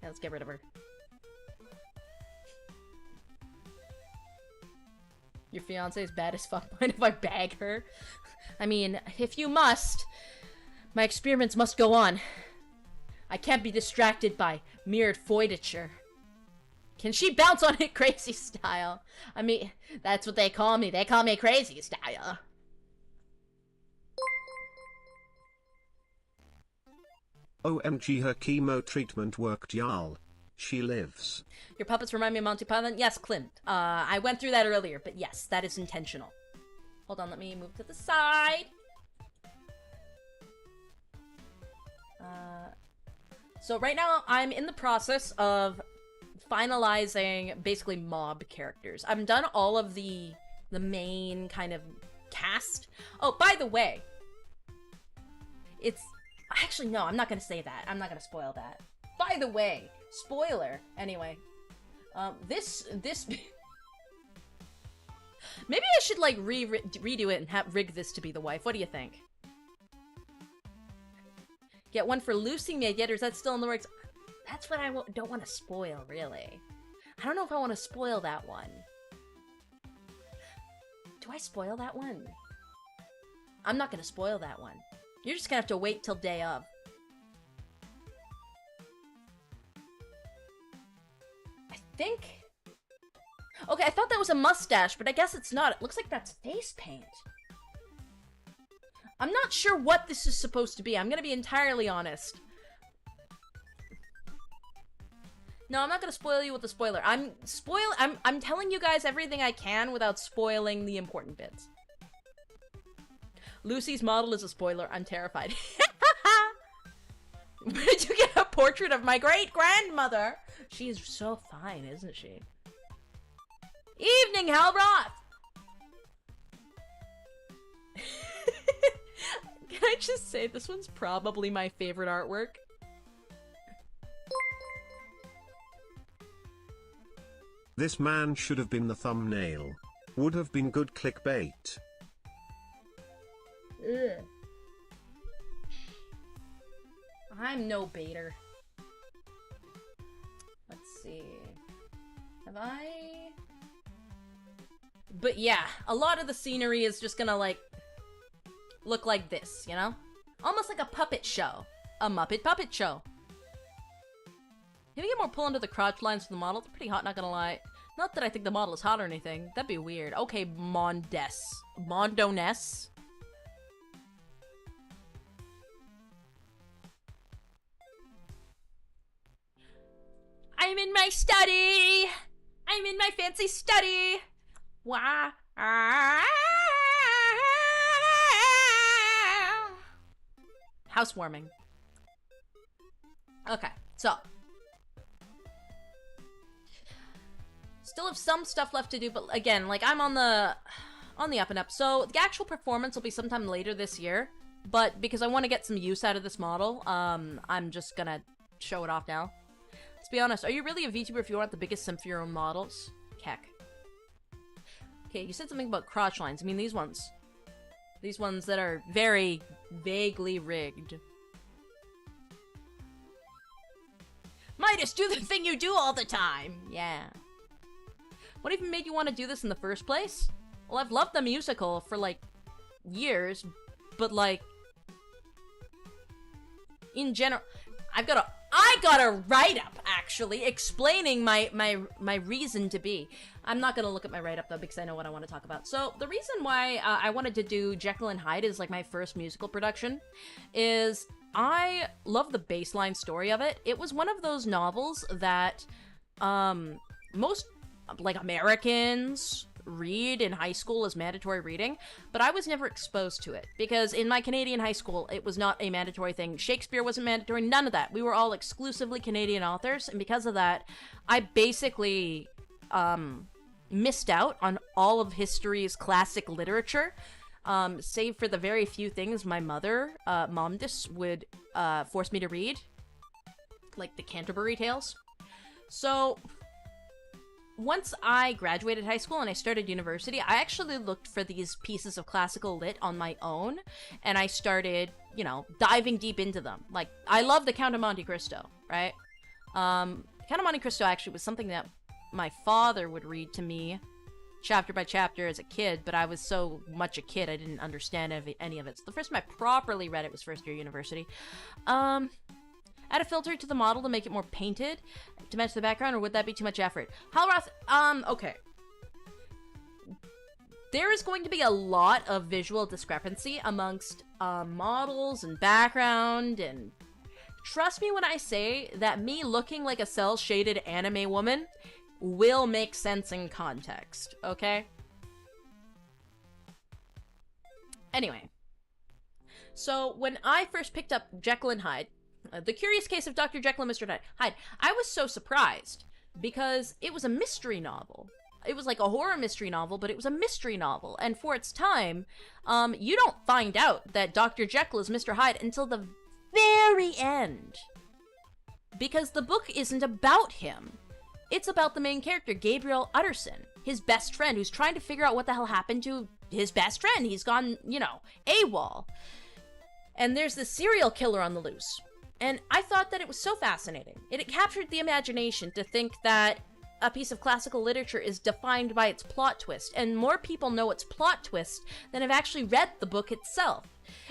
Speaker 1: Yeah, let's get rid of her. Your fiance is bad as fuck. Mind if I bag her? I mean, if you must, my experiments must go on. I can't be distracted by mirrored foidature. Can she bounce on it crazy style? I mean, that's what they call me. They call me crazy style.
Speaker 2: OMG, her chemo treatment worked, y'all. She lives.
Speaker 1: Your puppets remind me of Monty Python? Yes, Clint. I went through that earlier, but yes, that is intentional. Hold on, let me move to the side. So right now, I'm in the process of finalizing basically mob characters. I've done all of the main kind of cast. Oh, by the way, it's... Actually, no, I'm not gonna say that. I'm not gonna spoil that. By the way, spoiler. Anyway, this... Maybe I should, like, redo it and rig this to be the wife. What do you think? Get one for Lucy made yet, or is that still in the works? That's what I don't want to spoil, really. I don't know if I want to spoil that one. Do I spoil that one? I'm not going to spoil that one. You're just going to have to wait till day of. I think... Okay, I thought that was a mustache, but I guess it's not. It looks like that's face paint. I'm not sure what this is supposed to be. I'm gonna be entirely honest. No, I'm not gonna spoil you with the spoiler. I'm telling you guys everything I can without spoiling the important bits. Lucy's model is a spoiler. I'm terrified. Where did you get a portrait of my great-grandmother? She is so fine, isn't she? Evening, Halbroth! Can I just say, this one's probably my favorite artwork.
Speaker 2: This man should have been the thumbnail. Would have been good clickbait.
Speaker 1: Ugh. I'm no baiter. Let's see. Have I... But yeah, a lot of the scenery is just gonna, like, look like this, you know? Almost like a puppet show. A Muppet puppet show. Can we get more pull under the crotch lines for the model? It's pretty hot, not gonna lie. Not that I think the model is hot or anything. That'd be weird. Okay, Mondoness. I'm in my study! I'm in my fancy study! Wah! Housewarming. Okay, so. Still have some stuff left to do, but again, like, I'm on the up and up. So the actual performance will be sometime later this year, but because I want to get some use out of this model, I'm just gonna show it off now. Let's be honest, are you really a VTuber if you want the biggest simp for your own models? Keck. Okay, you said something about crotch lines. I mean, these ones. These ones that are very vaguely rigged. Midas, do the thing you do all the time! Yeah. What even made you want to do this in the first place? Well, I've loved the musical for, like, years, but, like, in general, I got a write-up, actually, explaining my reason to be. I'm not gonna look at my write-up, though, because I know what I want to talk about. So, the reason why I wanted to do Jekyll and Hyde as, like, my first musical production is I love the baseline story of it. It was one of those novels that, most, like, Americans read in high school as mandatory reading, but I was never exposed to it because in my Canadian high school it was not a mandatory thing. Shakespeare wasn't mandatory, none of that. We were all exclusively Canadian authors, and because of that I basically missed out on all of history's classic literature, save for the very few things my mother, Momdis, would force me to read, like the Canterbury Tales. So, once I graduated high school and I started university, I actually looked for these pieces of classical lit on my own, and I started, diving deep into them. Like, I love the Count of Monte Cristo, right? Count of Monte Cristo actually was something that my father would read to me chapter by chapter as a kid, but I was so much a kid I didn't understand any of it. So the first time I properly read it was first year university. Add a filter to the model to make it more painted to match the background, or would that be too much effort? Halroth, okay. There is going to be a lot of visual discrepancy amongst models and background, and trust me when I say that me looking like a cel-shaded anime woman will make sense in context, okay? Anyway. So, when I first picked up Jekyll and Hyde, The Curious Case of Dr. Jekyll and Mr. Hyde, I was so surprised because it was a mystery novel. It was like a horror mystery novel, but it was a mystery novel. And for its time, you don't find out that Dr. Jekyll is Mr. Hyde until the very end. Because the book isn't about him. It's about the main character, Gabriel Utterson, his best friend, who's trying to figure out what the hell happened to his best friend. He's gone, AWOL. And there's this serial killer on the loose. And I thought that it was so fascinating. It captured the imagination to think that a piece of classical literature is defined by its plot twist, and more people know its plot twist than have actually read the book itself.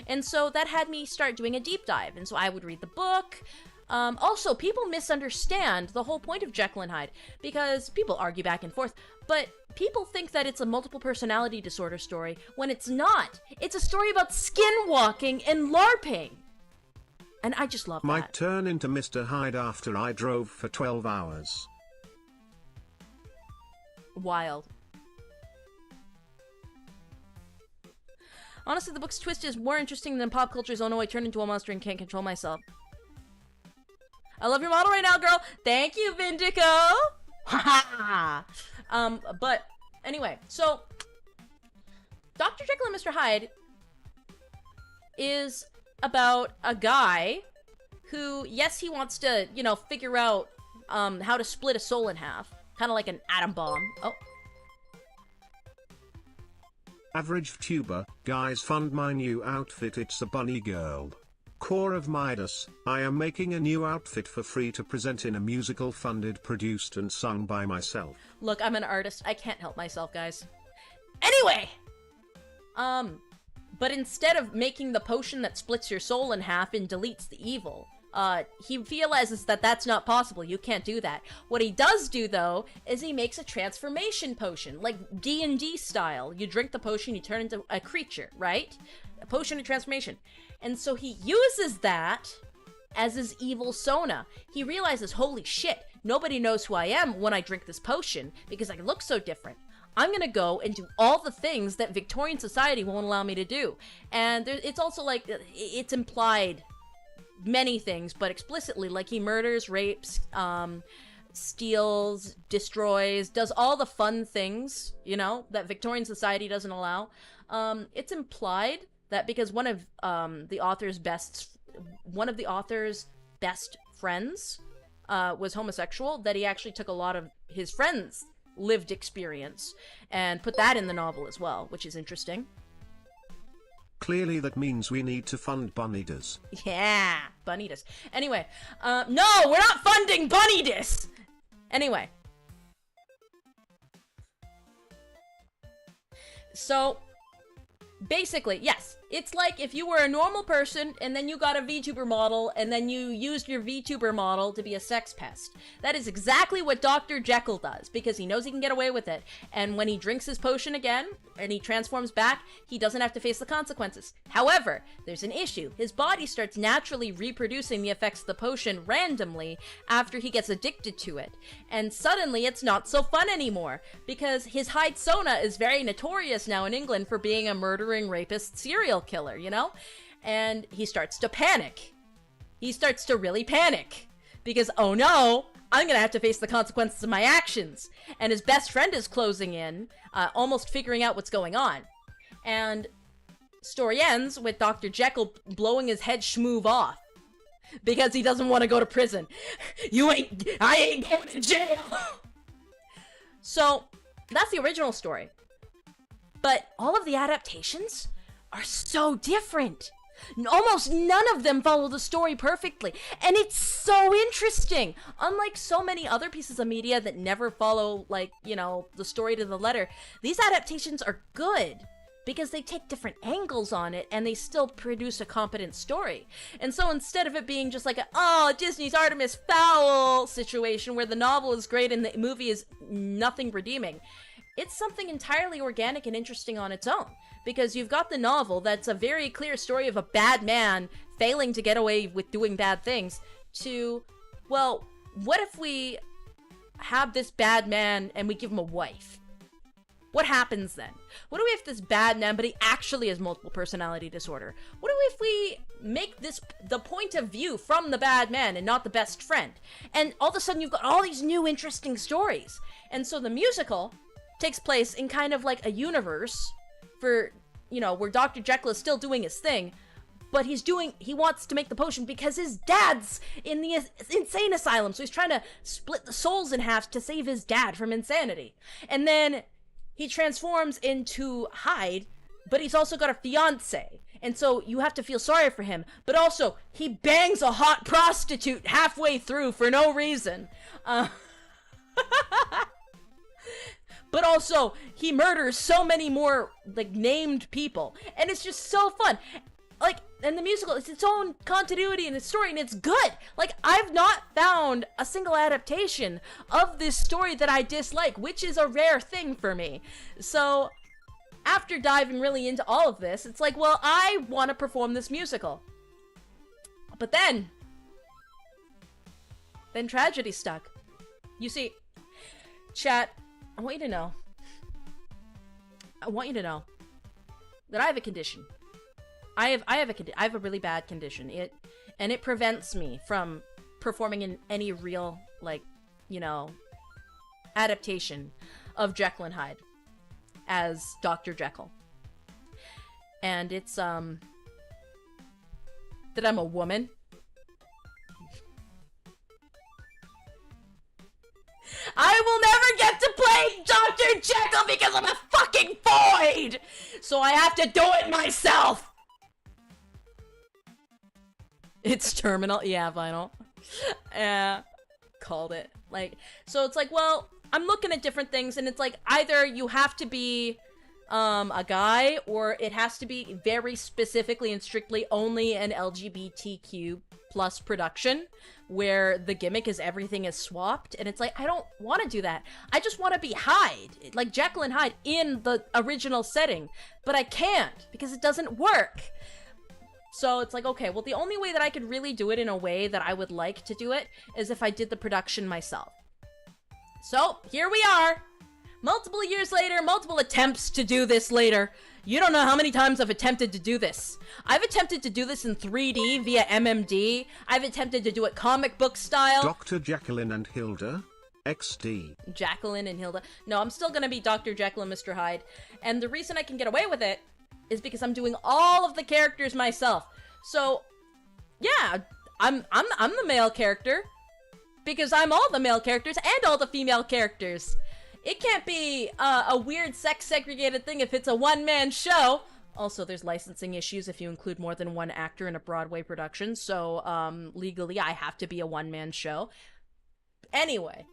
Speaker 1: And so that had me start doing a deep dive, and so I would read the book. Also, people misunderstand the whole point of Jekyll and Hyde, because people argue back and forth, but people think that it's a multiple personality disorder story, when it's not. It's a story about skinwalking and LARPing. And I just love that.
Speaker 2: Might turn into Mr. Hyde after I drove for 12 hours.
Speaker 1: Wild. Honestly, the book's twist is more interesting than pop culture's "oh no, I turned into a monster and can't control myself." I love your model right now, girl. Thank you, Vindico. Ha ha. But anyway, so Dr. Jekyll and Mr. Hyde is about a guy who, yes, he wants to, figure out how to split a soul in half. Kind of like an atom bomb. Oh.
Speaker 2: Average tuber, guys, fund my new outfit. It's a bunny girl. Core of Midas, I am making a new outfit for free to present in a musical funded, produced and sung by myself.
Speaker 1: Look, I'm an artist. I can't help myself, guys. Anyway! But instead of making the potion that splits your soul in half and deletes the evil, he realizes that that's not possible. You can't do that. What he does do, though, is he makes a transformation potion, like D&D style. You drink the potion, you turn into a creature, right? A potion of transformation. And so he uses that as his evil Sona. He realizes, holy shit, nobody knows who I am when I drink this potion because I look so different. I'm gonna go and do all the things that Victorian society won't allow me to do. And it's also like, it's implied many things, but explicitly, like he murders, rapes, steals, destroys, does all the fun things, that Victorian society doesn't allow. It's implied that because one of the author's best friends was homosexual, that he actually took a lot of his friends' lived experience and put that in the novel as well, which is interesting.
Speaker 2: Clearly that means we need to fund Bunnidas.
Speaker 1: Yeah, Bunnidas. Anyway, no, we're not funding Bunnidas! Anyway. So, basically, yes. It's like if you were a normal person and then you got a VTuber model and then you used your VTuber model to be a sex pest. That is exactly what Dr. Jekyll does because he knows he can get away with it. And when he drinks his potion again and he transforms back, he doesn't have to face the consequences. However, there's an issue. His body starts naturally reproducing the effects of the potion randomly after he gets addicted to it. And suddenly it's not so fun anymore because his Hyde Sona is very notorious now in England for being a murdering rapist serial killer, and he starts to panic. He starts to really panic because, oh no, I'm gonna have to face the consequences of my actions. And his best friend is closing in, almost figuring out what's going on. And story ends with Dr. Jekyll blowing his head schmoove off. because he doesn't want to go to prison. I ain't going to jail. So, that's the original story. But all of the adaptations are so different. Almost none of them follow the story perfectly. And it's so interesting. Unlike so many other pieces of media that never follow, like, you know, the story to the letter, these adaptations are good because they take different angles on it and they still produce a competent story. And so instead of it being just like Disney's Artemis Fowl situation where the novel is great and the movie is nothing redeeming, it's something entirely organic and interesting on its own. Because you've got the novel that's a very clear story of a bad man failing to get away with doing bad things to, well, what if we have this bad man and we give him a wife? What happens then? What do we if this bad man, but he actually has multiple personality disorder? What do we if we make this the point of view from the bad man and not the best friend? And all of a sudden you've got all these new interesting stories. And so the musical takes place in kind of like a universe for, you know, where Dr. Jekyll is still doing his thing, but he wants to make the potion because his dad's in the insane asylum, so he's trying to split the souls in half to save his dad from insanity. And then he transforms into Hyde, but he's also got a fiance, and so you have to feel sorry for him, but also he bangs a hot prostitute halfway through for no reason. But also, he murders so many more, like, named people. And it's just so fun. Like, and the musical, it's its own continuity in its story, and it's good. Like, I've not found a single adaptation of this story that I dislike, which is a rare thing for me. So, after diving really into all of this, it's like, well, I want to perform this musical. But then tragedy stuck. You see, chat, I want you to know that I have a condition. I have a really bad condition. It prevents me from performing in any real, like, you know, adaptation of Jekyll and Hyde as Dr. Jekyll. And it's that I'm a woman. I will never get to play Dr. Jekyll because I'm a fucking void! So I have to do it myself! It's terminal. Yeah, vinyl. Called it. Like, so it's like, well, I'm looking at different things, and it's like, either you have to be a guy, or it has to be very specifically and strictly only an LGBTQ plus production, where the gimmick is everything is swapped, and it's like, I don't want to do that. I just want to be Hyde, like Jekyll and Hyde in the original setting, but I can't, because it doesn't work. So it's like, okay, well, the only way that I could really do it in a way that I would like to do it is if I did the production myself. So, here we are. Multiple years later, multiple attempts to do this later. You don't know how many times I've attempted to do this. I've attempted to do this in 3D via MMD. I've attempted to do it comic book style.
Speaker 2: Dr. Jacqueline and Hilda, XD.
Speaker 1: Jacqueline and Hilda. No, I'm still gonna be Dr. Jekyll and Mr. Hyde. And the reason I can get away with it is because I'm doing all of the characters myself. So, yeah, I'm the male character. Because I'm all the male characters and all the female characters. It can't be a weird sex-segregated thing if it's a one-man show. Also, there's licensing issues if you include more than one actor in a Broadway production, so legally I have to be a one-man show. Anyway.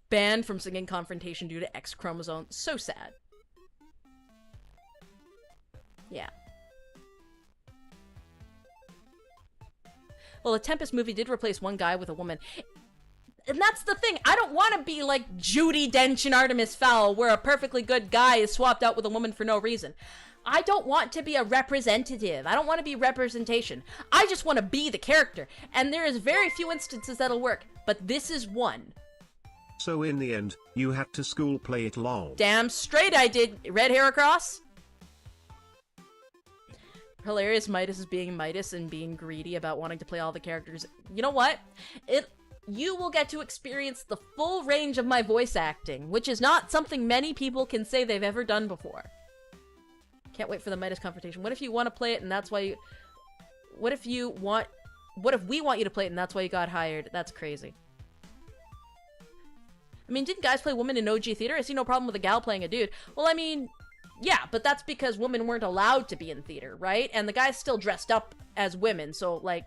Speaker 1: Banned from singing Confrontation due to X chromosome. So sad. Yeah. Well, a Tempest movie did replace one guy with a woman. And that's the thing. I don't want to be like Judi Dench in Artemis Fowl, where a perfectly good guy is swapped out with a woman for no reason. I don't want to be a representative. I don't want to be representation. I just want to be the character. And there is very few instances that'll work. But this is one.
Speaker 2: So in the end, you had to school play it lol.
Speaker 1: Damn straight I did. Red hair across. Hilarious Midas is being Midas and being greedy about wanting to play all the characters. You know what? You will get to experience the full range of my voice acting, which is not something many people can say they've ever done before. Can't wait for the Midas confrontation. What if you want to play it and that's why you... What if we want you to play it and that's why you got hired? That's crazy. I mean, didn't guys play women in OG theater? I see no problem with a gal playing a dude. Well, I mean, yeah, but that's because women weren't allowed to be in theater, right? And the guys still dressed up as women, so, like,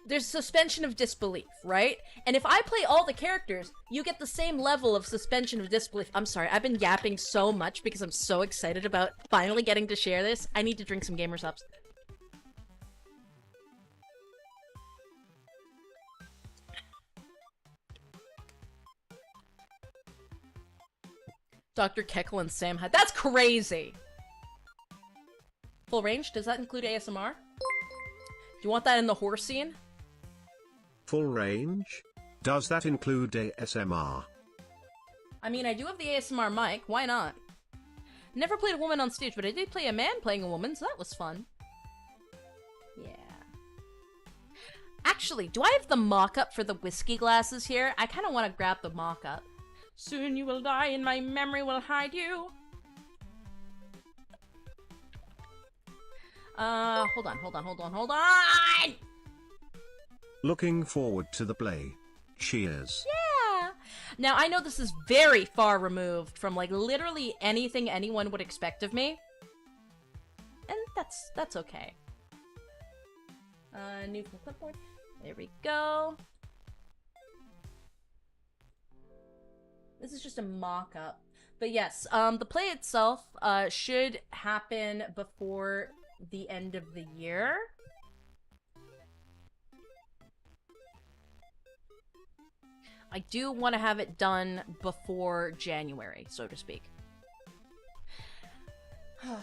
Speaker 1: there's suspension of disbelief, right? And if I play all the characters, you get the same level of suspension of disbelief. I'm sorry, I've been yapping so much because I'm so excited about finally getting to share this. I need to drink some gamer subs. Dr. Keckle and Sam Hyde. That's crazy! Full range? Does that include ASMR? Do you want that in the horse scene?
Speaker 2: Full range? Does that include ASMR?
Speaker 1: I mean, I do have the ASMR mic. Why not? Never played a woman on stage, but I did play a man playing a woman, so that was fun. Yeah. Actually, do I have the mock-up for the whiskey glasses here? I kind of want to grab the mock-up. Soon you will die and my memory will hide you. Hold on.
Speaker 2: Looking forward to the play. Cheers.
Speaker 1: Yeah. Now, I know this is very far removed from, like, literally anything anyone would expect of me. And that's okay. New from clipboard. There we go. This is just a mock-up. But yes, the play itself should happen before the end of the year. I do want to have it done before January, so to speak. Yeah.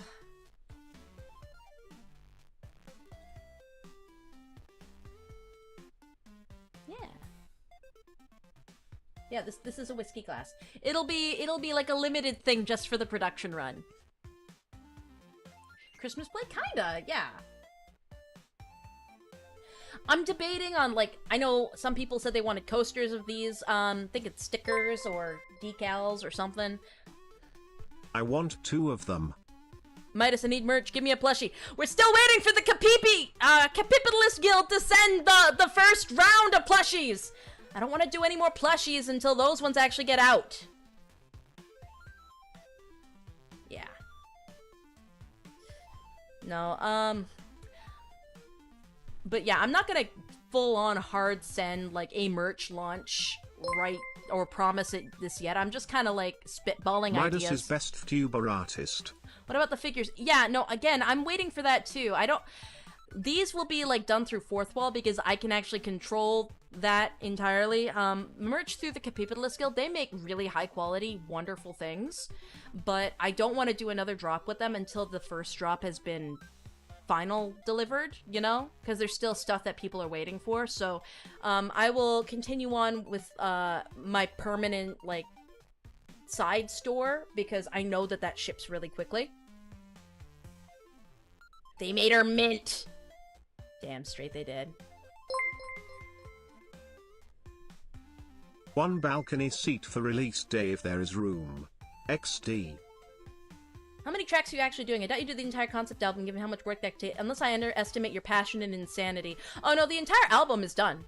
Speaker 1: Yeah, this is a whiskey glass. It'll be like a limited thing just for the production run. Christmas play? Kinda, yeah. I'm debating on, like, I know some people said they wanted coasters of these. I think it's stickers or decals or something.
Speaker 2: I want 2 of them.
Speaker 1: Midas, I need merch. Give me a plushie. We're still waiting for the Capitalist Guild to send the first round of plushies. I don't want to do any more plushies until those ones actually get out. Yeah. No, but yeah, I'm not gonna full-on hard send, like, a merch launch or promise it this yet. I'm just kind of, like, spitballing
Speaker 2: Midas
Speaker 1: ideas.
Speaker 2: is best VTuber artist.
Speaker 1: What about the figures? Yeah, no, again, I'm waiting for that too. These will be, like, done through Fourth Wall because I can actually control that entirely. Merch through the Capitalist Guild, they make really high-quality, wonderful things, but I don't want to do another drop with them until the first drop has been final delivered, you know? Because there's still stuff that people are waiting for, so I will continue on with my permanent, like, side store because I know that ships really quickly. They made her mint! Damn straight they did.
Speaker 2: 1 balcony seat for release day if there is room. XD.
Speaker 1: How many tracks are you actually doing? I doubt you do the entire concept album given how much work that takes, unless I underestimate your passion and insanity. Oh no, the entire album is done.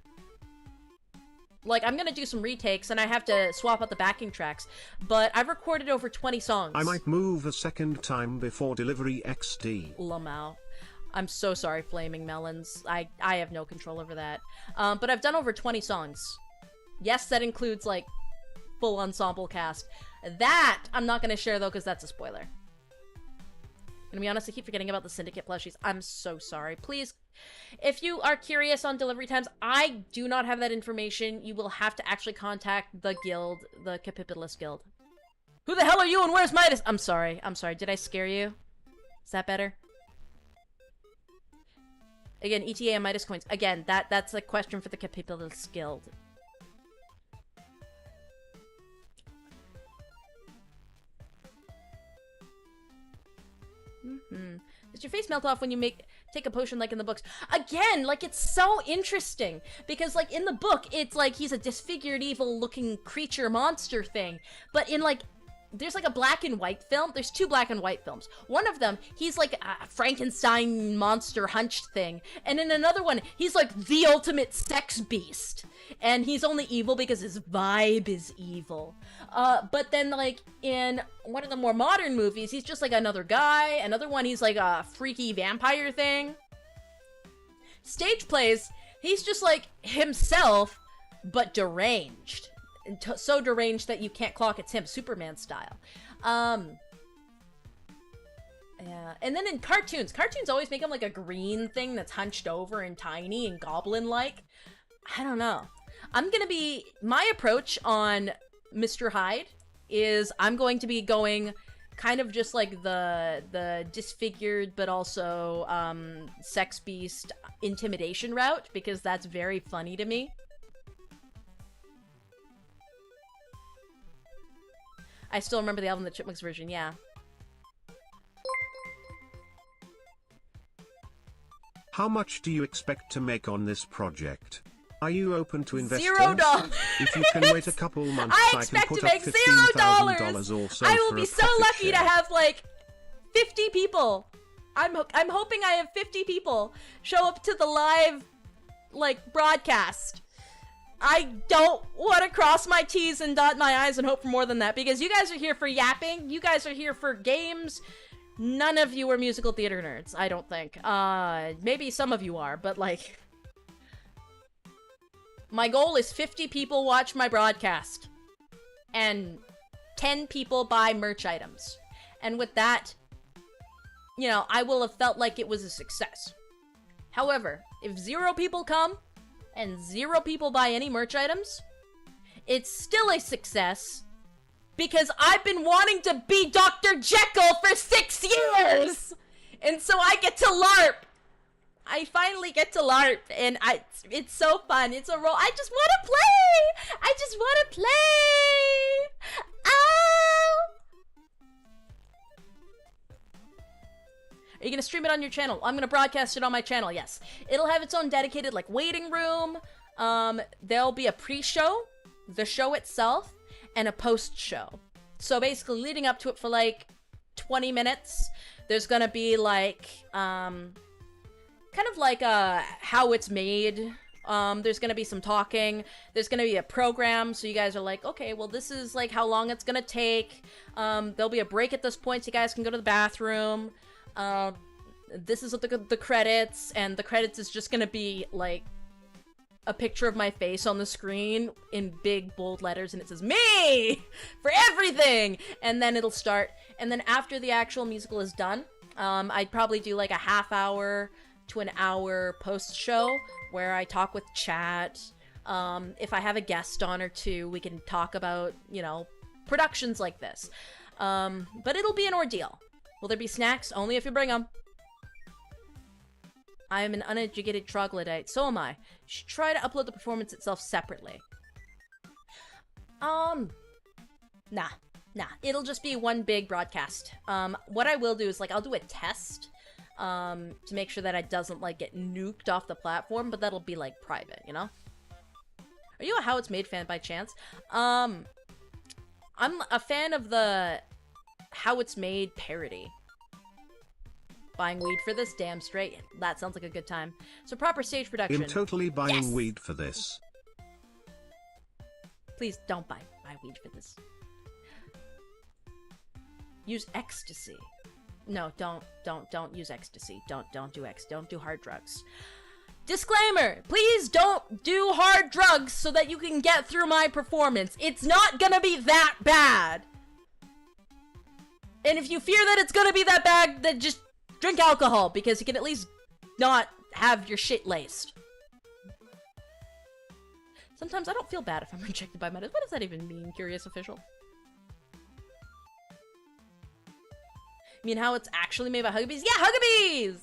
Speaker 1: Like, I'm gonna do some retakes and I have to swap out the backing tracks, but I've recorded over 20 songs.
Speaker 2: I might move a second time before delivery XD.
Speaker 1: Lamau. I'm so sorry, Flaming Melons. I have no control over that. But I've done over 20 songs. Yes, that includes, like, full ensemble cast. That I'm not gonna share, though, because that's a spoiler. Gonna be honest, I keep forgetting about the Syndicate plushies. I'm so sorry. Please, if you are curious on delivery times, I do not have that information. You will have to actually contact the guild, the Capitalist Guild. Who the hell are you and where's Midas? I'm sorry. I'm sorry. Did I scare you? Is that better? Again, ETA and Midas coins. Again, that's a question for the Capitalist Guild. Does your face melt off when you take a potion like in the books? Again, like, it's so interesting because, like, in the book it's like he's a disfigured evil looking creature monster thing, but in, like, there's like a black and white film. There's 2 black and white films. One of them, he's like a Frankenstein monster hunched thing. And in another one, he's like the ultimate sex beast. And he's only evil because his vibe is evil. But then like in one of the more modern movies, he's just like another guy. Another one, he's like a freaky vampire thing. Stage plays, he's just like himself, but deranged. So deranged that you can't clock it's him, Superman style. Yeah, and then in cartoons always make him like a green thing that's hunched over and tiny and goblin-like. I don't know. My approach on Mr. Hyde is I'm going to be going kind of just like the disfigured but also sex beast intimidation route, because that's very funny to me. I still remember the Alvin and the Chipmunks version, yeah.
Speaker 2: How much do you expect to make on this project? Are you open to investors?
Speaker 1: $0.
Speaker 2: If you can wait a couple months,
Speaker 1: I
Speaker 2: can
Speaker 1: expect
Speaker 2: put
Speaker 1: to
Speaker 2: up
Speaker 1: make
Speaker 2: $15,000
Speaker 1: $0.
Speaker 2: or so.
Speaker 1: I will
Speaker 2: for
Speaker 1: be
Speaker 2: a
Speaker 1: so
Speaker 2: profit
Speaker 1: lucky to
Speaker 2: share.
Speaker 1: have like 50 people. I'm hoping I have 50 people show up to the live like broadcast. I don't want to cross my T's and dot my I's and hope for more than that, because you guys are here for yapping. You guys are here for games. None of you are musical theater nerds, I don't think. Maybe some of you are, but like, my goal is 50 people watch my broadcast and 10 people buy merch items. And with that, you know, I will have felt like it was a success. However, if 0 people come and 0 people buy any merch items, it's still a success, because I've been wanting to be Dr. Jekyll for 6 years! And so I get to LARP! I finally get to LARP, and it's so fun. It's a role. I just want to play! I just want to play! Oh! Are you gonna stream it on your channel? I'm gonna broadcast it on my channel, yes. It'll have its own dedicated, like, waiting room. There'll be a pre-show, the show itself, and a post-show. So basically, leading up to it for, like, 20 minutes, there's gonna be, like, kind of like, how it's made. There's gonna be some talking. There's gonna be a program, so you guys are like, okay, well, this is, like, how long it's gonna take. There'll be a break at this point, so you guys can go to the bathroom. This is the credits, and the credits is just gonna be, like, a picture of my face on the screen in big, bold letters, and it says, me! For everything! And then it'll start, and then after the actual musical is done, I'd probably do, like, a half-hour to an hour post-show, where I talk with chat. If I have a guest on or two, we can talk about, you know, productions like this. But it'll be an ordeal. Will there be snacks? Only if you bring them. I am an uneducated troglodyte. So am I. You should try to upload the performance itself separately. Nah. It'll just be one big broadcast. What I will do is, like, I'll do a test, to make sure that it doesn't, like, get nuked off the platform, but that'll be, like, private, you know? Are you a How It's Made fan by chance? I'm a fan of the How It's Made parody. Buying weed for this? Damn straight. That sounds like a good time. So proper stage production.
Speaker 2: I'm totally buying
Speaker 1: Yes!
Speaker 2: weed for this.
Speaker 1: Please don't buy weed for this. Use ecstasy. No, don't use ecstasy. Don't do hard drugs. Disclaimer! Please don't do hard drugs so that you can get through my performance. It's not gonna be that bad. And if you fear that it's gonna be that bad, then just drink alcohol, because you can at least not have your shit laced. Sometimes I don't feel bad if I'm rejected by medicine. What does that even mean, Curious Official? I mean, how it's actually made by Huggabees? Yeah, Huggabees!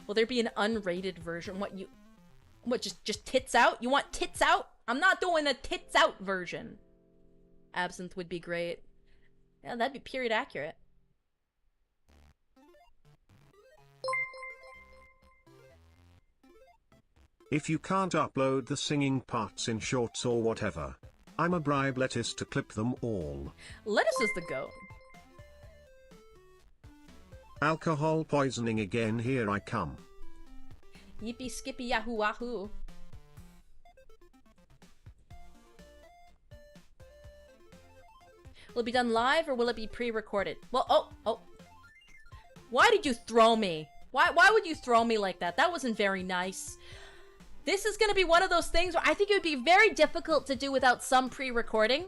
Speaker 1: Will there be an unrated version? What, just tits out? You want tits out? I'm not doing a tits out version. Absinthe would be great. Yeah, that'd be period accurate.
Speaker 2: If you can't upload the singing parts in shorts or whatever, I'm a bribe lettuce to clip them all.
Speaker 1: Lettuce is the goat.
Speaker 2: Alcohol poisoning again, here I come.
Speaker 1: Yippee skippy yahoo wahoo. Will it be done live or will it be pre-recorded? Well, oh. Why did you throw me? Why would you throw me like that? That wasn't very nice. This is gonna be one of those things where I think it would be very difficult to do without some pre-recording.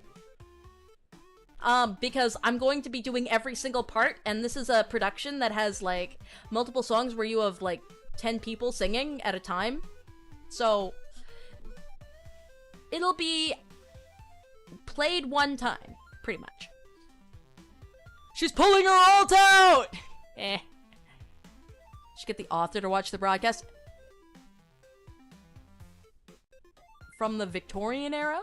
Speaker 1: Because I'm going to be doing every single part, and this is a production that has, like, multiple songs where you have, like, 10 people singing at a time. So, it'll be played one time, pretty much. She's pulling her alt out! Should get the author to watch the broadcast. From the Victorian era?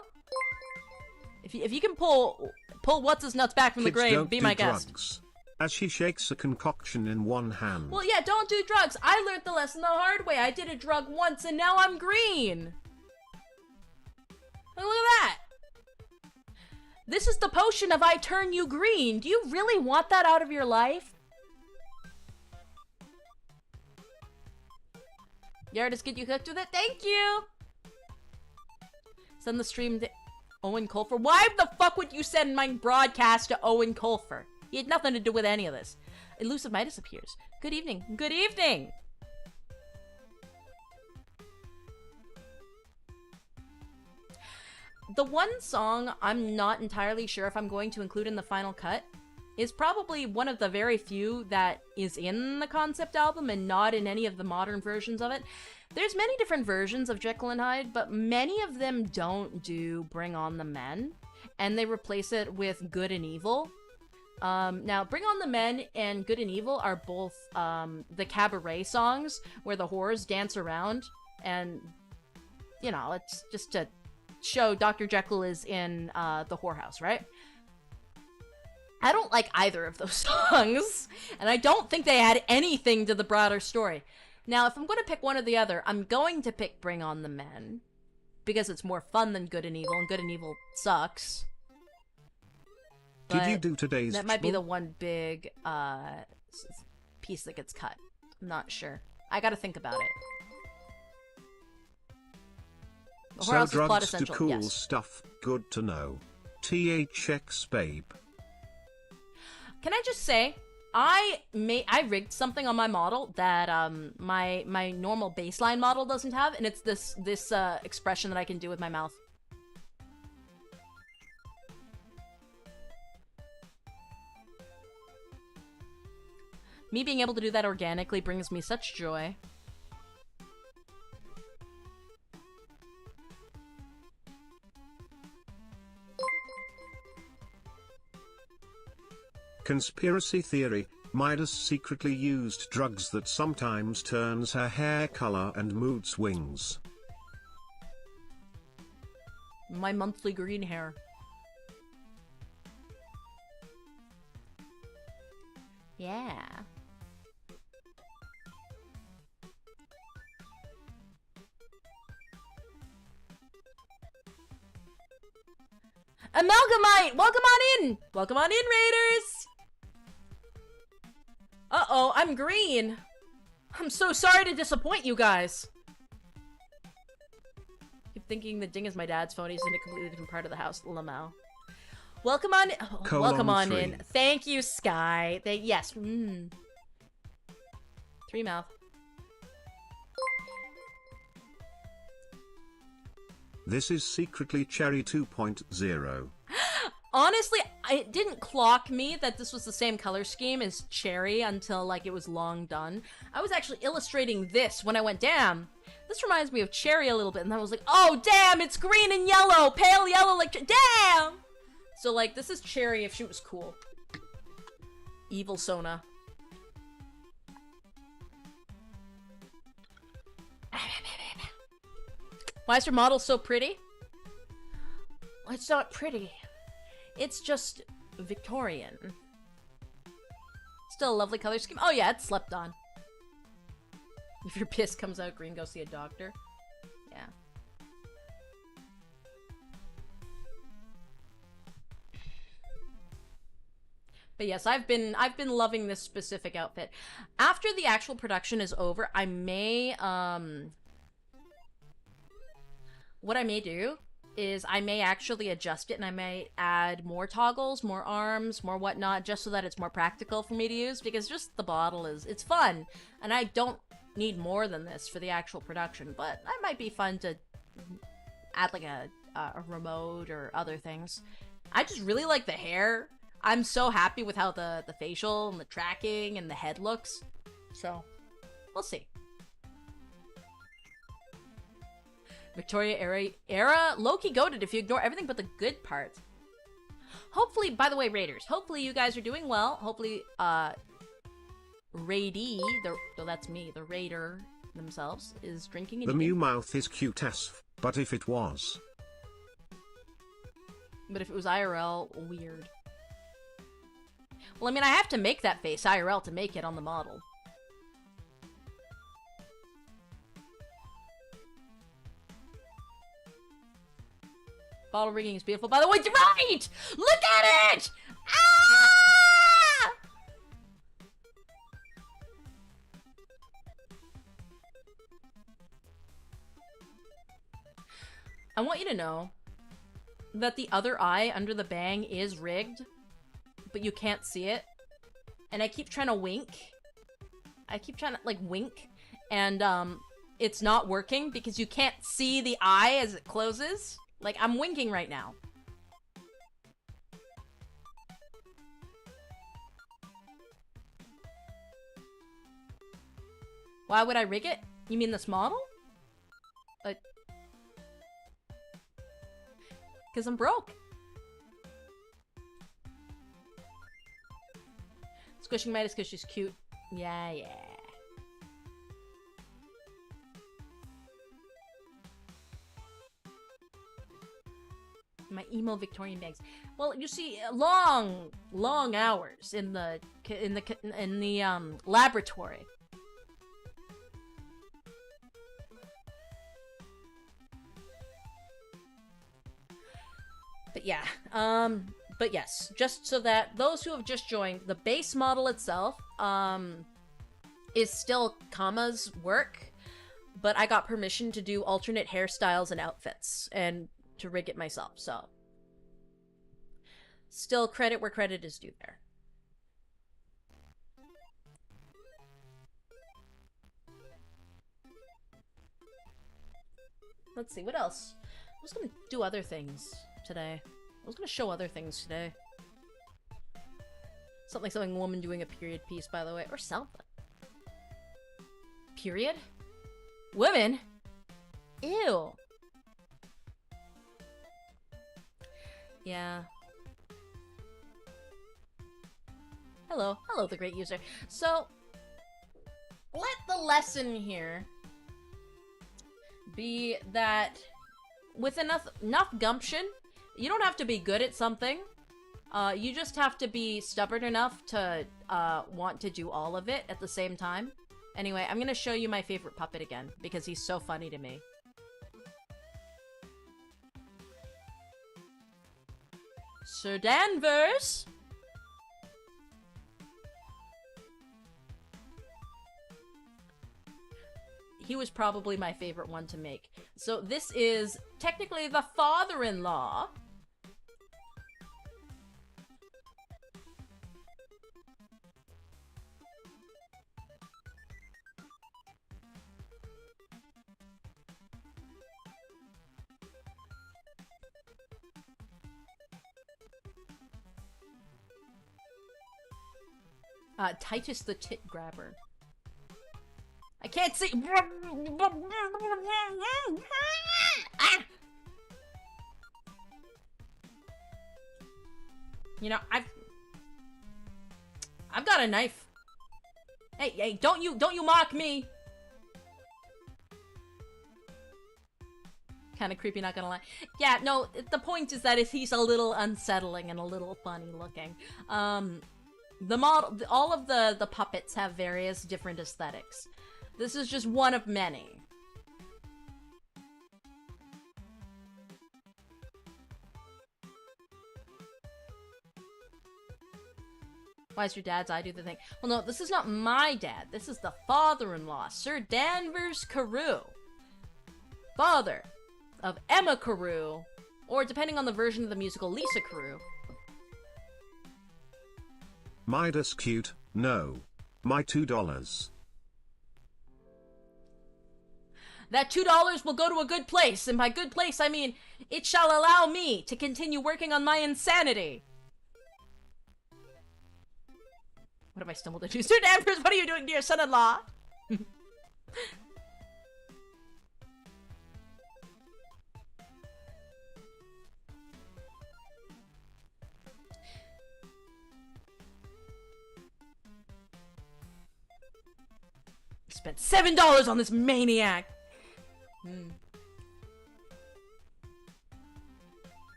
Speaker 1: If you can pull what's his nuts back from the grave, be my guest.
Speaker 2: Drugs. As she shakes a concoction in one hand.
Speaker 1: Well, yeah, don't do drugs. I learned the lesson the hard way. I did a drug once and now I'm green. Look at that. This is the potion of I turn you green. Do you really want that out of your life? Yardis, get you hooked with it? Thank you. Send the stream to Owen Colfer. Why the fuck would you send my broadcast to Owen Colfer? He had nothing to do with any of this. Elusive Midas appears. Good evening. Good evening! The one song I'm not entirely sure if I'm going to include in the final cut is probably one of the very few that is in the concept album and not in any of the modern versions of it. There's many different versions of Jekyll and Hyde, but many of them don't do Bring on the Men, and they replace it with Good and Evil. Now, Bring on the Men and Good and Evil are both the cabaret songs where the whores dance around, and, you know, it's just to show Dr. Jekyll is in the whorehouse, right? I don't like either of those songs, and I don't think they add anything to the broader story. Now, if I'm going to pick one or the other, I'm going to pick Bring on the Men, because it's more fun than Good and Evil, and Good and Evil sucks.
Speaker 2: Did you do today's
Speaker 1: That might be the one big piece that gets cut. I'm not sure. I gotta think about it.
Speaker 2: So drugs do cool stuff, good to know. THX babe.
Speaker 1: Can I just say, I rigged something on my model that my normal baseline model doesn't have, and it's this expression that I can do with my mouth. Me being able to do that organically brings me such joy.
Speaker 2: Conspiracy theory, Midas secretly used drugs that sometimes turns her hair color and mood swings.
Speaker 1: My monthly green hair. Yeah. Amalgamite! Welcome on in! Welcome on in, Raiders! Uh-oh, I'm green. I'm so sorry to disappoint you guys. Keep thinking the ding is my dad's phone. He's in a completely different part of the house. Lamau. Welcome on in. Oh, welcome on in. Thank you, Sky. Yes. 3 mouth.
Speaker 2: This is secretly Cherry 2.0.
Speaker 1: Honestly, it didn't clock me that this was the same color scheme as Cherry until, like, it was long done. I was actually illustrating this when I went, damn, this reminds me of Cherry a little bit, and I was like, oh, damn, it's green and yellow, pale yellow, like, damn! So, like, this is Cherry if she was cool. Evil Sona. Why is her model so pretty? Well, it's not pretty. It's just Victorian. Still a lovely color scheme. Oh yeah, it's slept on. If your piss comes out green, go see a doctor. Yeah. But yes, I've been loving this specific outfit. After the actual production is over, I may what I may do is I may actually adjust it, and I may add more toggles, more arms, more whatnot, just so that it's more practical for me to use, because just the bottle it's fun, and I don't need more than this for the actual production, but that might be fun to add like a remote or other things. I just really like the hair. I'm so happy with how the facial and the tracking and the head looks. So, we'll see. Victoria era low-key goated if you ignore everything but the good parts. Hopefully, by the way, Raiders, hopefully you guys are doing well. Hopefully, Raidee, though that's me, the Raider themselves, is drinking and
Speaker 2: The
Speaker 1: eating.
Speaker 2: Mew mouth is cute as but if it was.
Speaker 1: But if it was IRL, weird. Well, I mean, I have to make that face IRL to make it on the model. Bottle rigging is beautiful. By the way, right! Look at it! Ah! I want you to know that the other eye under the bang is rigged, but you can't see it. And I keep trying to wink. I keep trying to, like, wink. And, it's not working because you can't see the eye as it closes. Like, I'm winking right now. Why would I rig it? You mean this model? Because I'm broke. Squishing Midas because she's cute. Yeah. My emo Victorian bags. Well, you see, long hours in the laboratory. But yeah, but yes, just so that those who have just joined, the base model itself, is still Kama's work, but I got permission to do alternate hairstyles and outfits, and to rig it myself, so. Still credit where credit is due there. Let's see, what else? I was gonna do other things today. I was gonna show other things today. Something woman doing a period piece, by the way. Or something. Period? Women? Ew. Yeah. Hello, the great user. So, let the lesson here be that with enough gumption, you don't have to be good at something. You just have to be stubborn enough to want to do all of it at the same time. Anyway, I'm gonna show you my favorite puppet again, because he's so funny to me. Sir Danvers! He was probably my favorite one to make. So this is technically the father-in-law. Titus the Tit Grabber. I can't see. You know, I've got a knife. Hey, don't you mock me. Kind of creepy, not gonna lie. Yeah, no, the point is that he's a little unsettling and a little funny looking. The model, all of the puppets have various different aesthetics. This is just one of many. Why is your dad's eye do the thing? Well, no, this is not my dad. This is the father-in-law, Sir Danvers Carew. Father of Emma Carew, or depending on the version of the musical, Lisa Carew.
Speaker 2: Midas cute, no. My $2.
Speaker 1: That $2 will go to a good place, and by good place I mean it shall allow me to continue working on my insanity. What have I stumbled into? Sir Danvers, what are you doing to your son-in-law? Spent $7 on this maniac.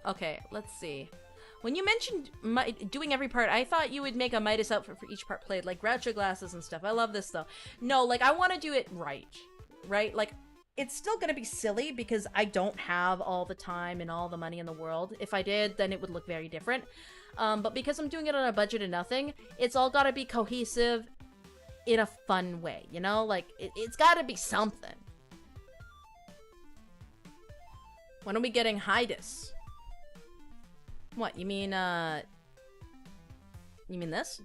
Speaker 1: Okay, let's see. When you mentioned doing every part, I thought you would make a Midas outfit for each part played, like Groucho glasses and stuff. I love this, though. No, like, I want to do it right? Like, it's still gonna be silly because I don't have all the time and all the money in the world. If I did, then it would look very different. But because I'm doing it on a budget of nothing, it's all gotta be cohesive in a fun way, you know? Like, it's gotta be something. When are we getting Hydus? What, you mean this?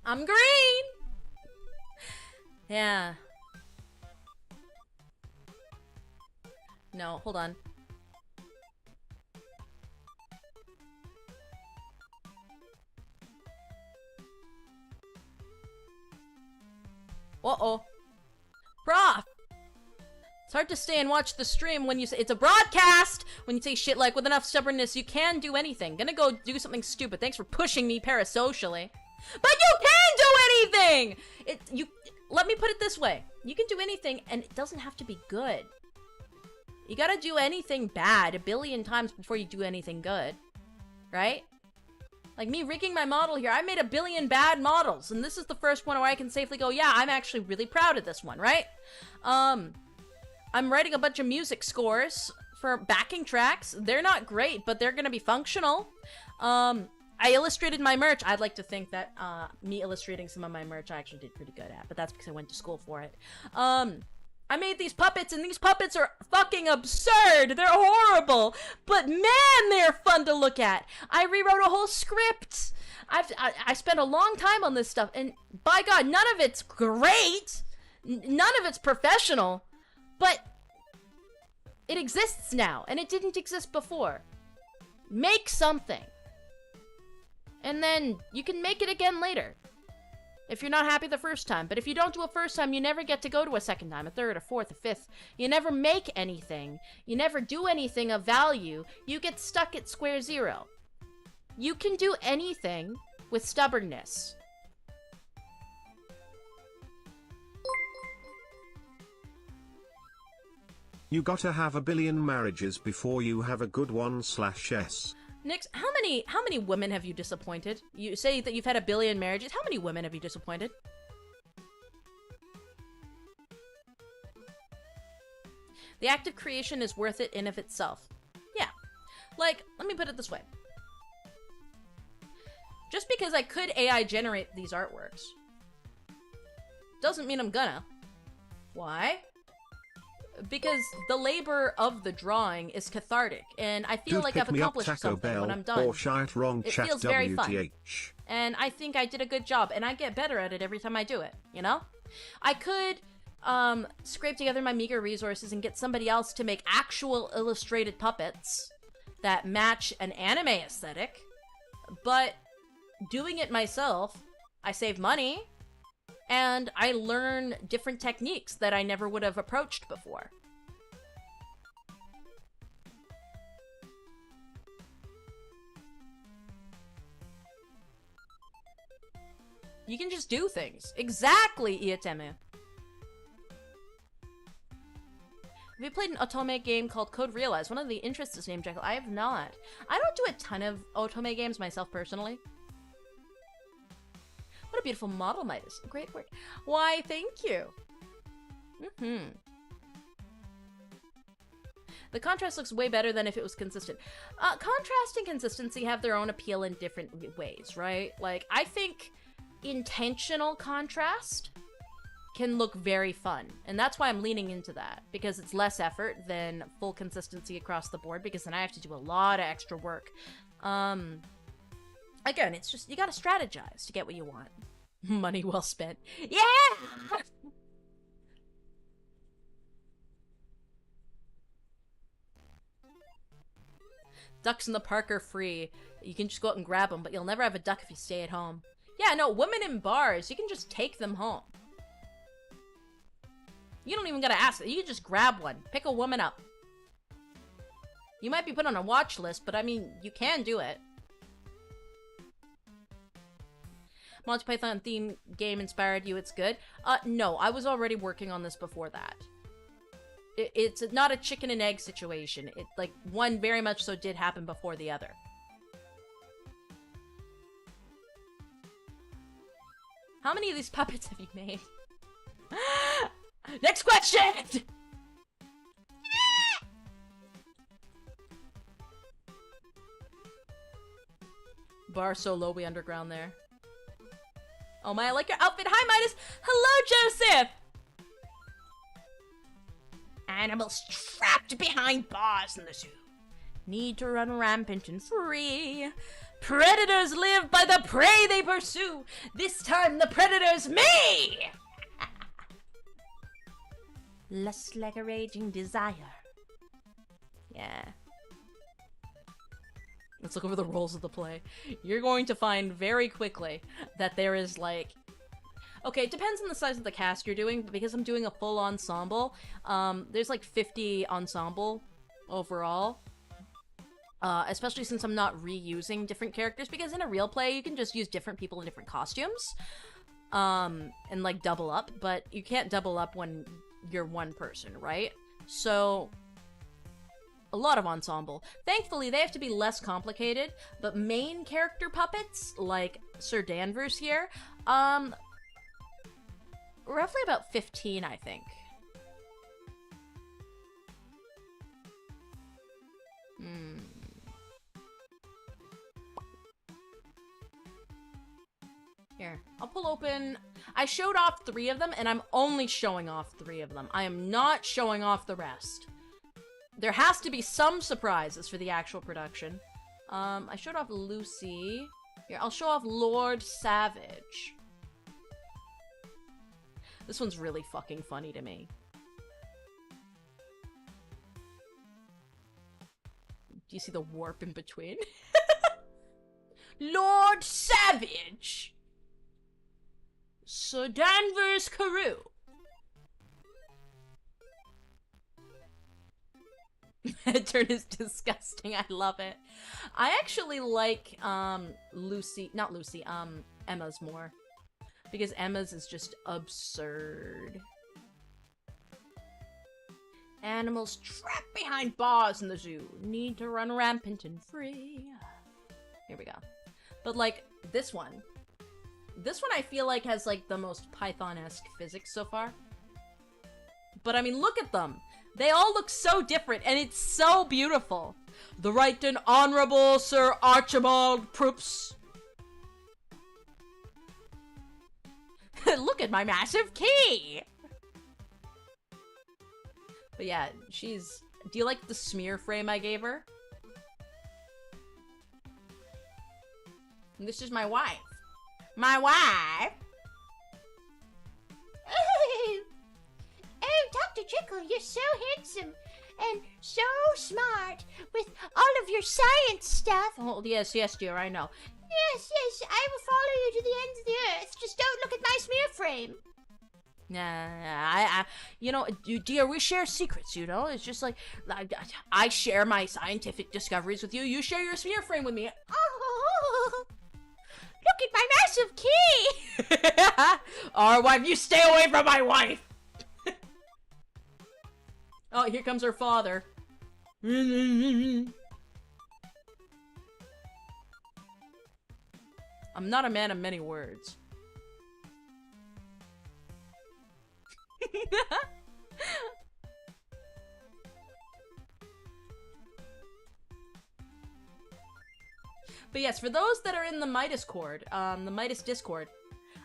Speaker 1: I'm green! Yeah. No, hold on. Uh-oh. Prof! It's hard to stay and watch the stream when you say- it's a broadcast! When you say shit like, with enough stubbornness, you can do anything. Gonna go do something stupid. Thanks for pushing me parasocially. But you can do anything! Let me put it this way. You can do anything, and it doesn't have to be good. You gotta do anything bad 1 billion times before you do anything good. Right? Like me rigging my model here, I made 1 billion bad models, and this is the first one where I can safely go, yeah, I'm actually really proud of this one, right? I'm writing a bunch of music scores for backing tracks. They're not great, but they're gonna be functional. I illustrated my merch. I'd like to think that me illustrating some of my merch I actually did pretty good at, but that's because I went to school for it. I made these puppets, and these puppets are fucking absurd. They're horrible, but man, they're fun to look at. I rewrote a whole script. I spent a long time on this stuff, and by God, none of it's great. None of it's professional, but it exists now, and it didn't exist before. Make something, and then you can make it again later. If you're not happy the first time. But if you don't do it first time, you never get to go to a second time, a third, a fourth, a fifth. You never make anything. You never do anything of value. You get stuck at square zero. You can do anything with stubbornness.
Speaker 2: You gotta have 1 billion marriages before you have a good one/s.
Speaker 1: Nix, how many women have you disappointed? You say that you've had 1 billion marriages. How many women have you disappointed? The act of creation is worth it in of itself. Yeah. Like, let me put it this way. Just because I could AI generate these artworks doesn't mean I'm gonna. Why? Because the labor of the drawing is cathartic, and I feel like I've accomplished something when I'm done. It feels very fun. And I think I did a good job, and I get better at it every time I do it, you know? I could scrape together my meager resources and get somebody else to make actual illustrated puppets that match an anime aesthetic, but doing it myself, I save money, and I learn different techniques that I never would have approached before. You can just do things. Exactly, Iatemu. Have you played an otome game called Code Realize? One of the interests is named Jekyll. I have not. I don't do a ton of otome games myself personally. What a beautiful model, Midas. Great work. Why, thank you. The contrast looks way better than if it was consistent. Contrast and consistency have their own appeal in different ways, right? Like, I think intentional contrast can look very fun. And that's why I'm leaning into that. Because it's less effort than full consistency across the board. Because then I have to do a lot of extra work. Again, it's just, you gotta strategize to get what you want. Money well spent. Yeah! Ducks in the park are free. You can just go out and grab them, but you'll never have a duck if you stay at home. Yeah, no, women in bars, you can just take them home. You don't even gotta ask. You can just grab one. Pick a woman up. You might be put on a watch list, but I mean, you can do it. Monty Python theme game inspired you, it's good? No, I was already working on this before that. It's not a chicken and egg situation. It, like, one very much so did happen before the other. How many of these puppets have you made? Next question! Bar so low we underground there. Oh my, I like your outfit. Hi, Midas. Hello, Joseph! Animals trapped behind bars in the zoo need to run rampant and free. Predators live by the prey they pursue. This time the predator's me! Lust like a raging desire. Yeah. Let's look over the roles of the play. You're going to find very quickly that there is, like... Okay, it depends on the size of the cast you're doing, but because I'm doing a full ensemble, there's like 50 ensemble overall. Especially since I'm not reusing different characters, because in a real play, you can just use different people in different costumes. And like double up, but you can't double up when you're one person, right? So... a lot of ensemble. Thankfully, they have to be less complicated, but main character puppets, like Sir Danvers here, roughly about 15, I think. Here, I'll pull open... I showed off 3 of them, and I'm only showing off 3 of them. I am not showing off the rest. There has to be some surprises for the actual production. I showed off Lucy. Here, I'll show off Lord Savage. This one's really fucking funny to me. Do you see the warp in between? Lord Savage! Sir Danvers Carew. That turn is disgusting. I love it. I actually like Lucy, not Lucy, Emma's more. Because Emma's is just absurd. Animals trapped behind bars in the zoo need to run rampant and free. Here we go. But like this one I feel like has like the most Python-esque physics so far. But I mean, look at them. They all look so different, and it's so beautiful. The Right and Honorable Sir Archibald Proops. Look at my massive key! But yeah, she's... Do you like the smear frame I gave her? And this is my wife. My wife?
Speaker 3: Oh, Dr. Jekyll, you're so handsome and so smart with all of your science stuff.
Speaker 1: Oh, yes, dear, I know.
Speaker 3: Yes, I will follow you to the ends of the earth. Just don't look at my smear frame.
Speaker 1: Nah, you know, dear, we share secrets, you know? It's just like, I share my scientific discoveries with you, you share your smear frame with me.
Speaker 3: Oh, look at my massive key!
Speaker 1: Our wife, you stay away from my wife! Oh, here comes her father. I'm not a man of many words. But yes, for those that are in the Midas Discord,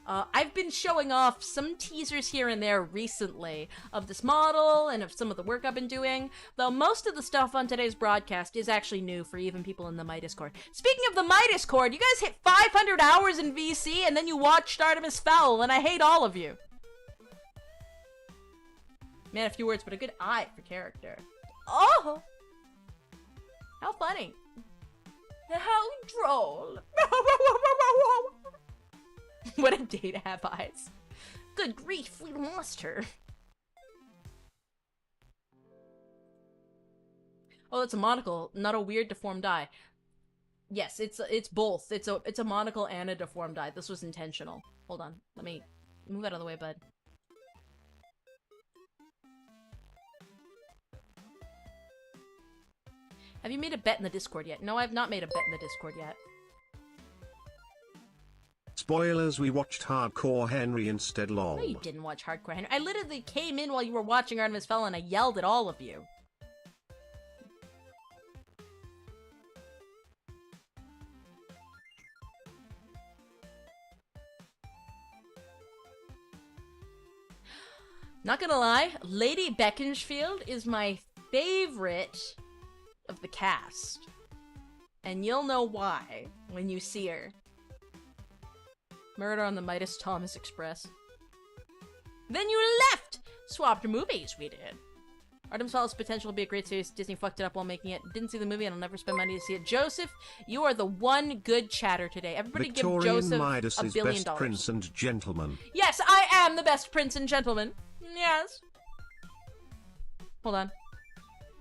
Speaker 1: I've been showing off some teasers here and there recently of this model and of some of the work I've been doing, though most of the stuff on today's broadcast is actually new for even people in the Midas Discord. Speaking of the Midas Discord, you guys hit 500 hours in VC and then you watched Artemis Fowl, and I hate all of you. Man, a few words, but a good eye for character. Oh! How funny. How droll. What a day to have eyes. Good grief, we lost her. Oh, it's a monocle, not a weird deformed eye. Yes, it's both. It's a monocle and a deformed eye. This was intentional. Hold on, let me move out of the way, bud. Have you made a bet in the Discord yet? No, I've not made a bet in the Discord yet.
Speaker 2: Spoilers, we watched Hardcore Henry instead, lol.
Speaker 1: No, you didn't watch Hardcore Henry. I literally came in while you were watching Artemis Fowl and I yelled at all of you. Not gonna lie, Lady Beaconsfield is my favorite of the cast. And you'll know why when you see her. Murder on the Midas Thomas Express. Then you left! Swapped movies, we did. Artemis Fowl's potential to be a great series. Disney fucked it up while making it. Didn't see the movie and I'll never spend money to see it. Joseph, you are the one good chatter today. Everybody
Speaker 2: Victorian
Speaker 1: give Joseph
Speaker 2: Midas
Speaker 1: $1
Speaker 2: is
Speaker 1: billion.
Speaker 2: best prince and gentleman.
Speaker 1: Yes, I am the best prince and gentleman. Yes. Hold on.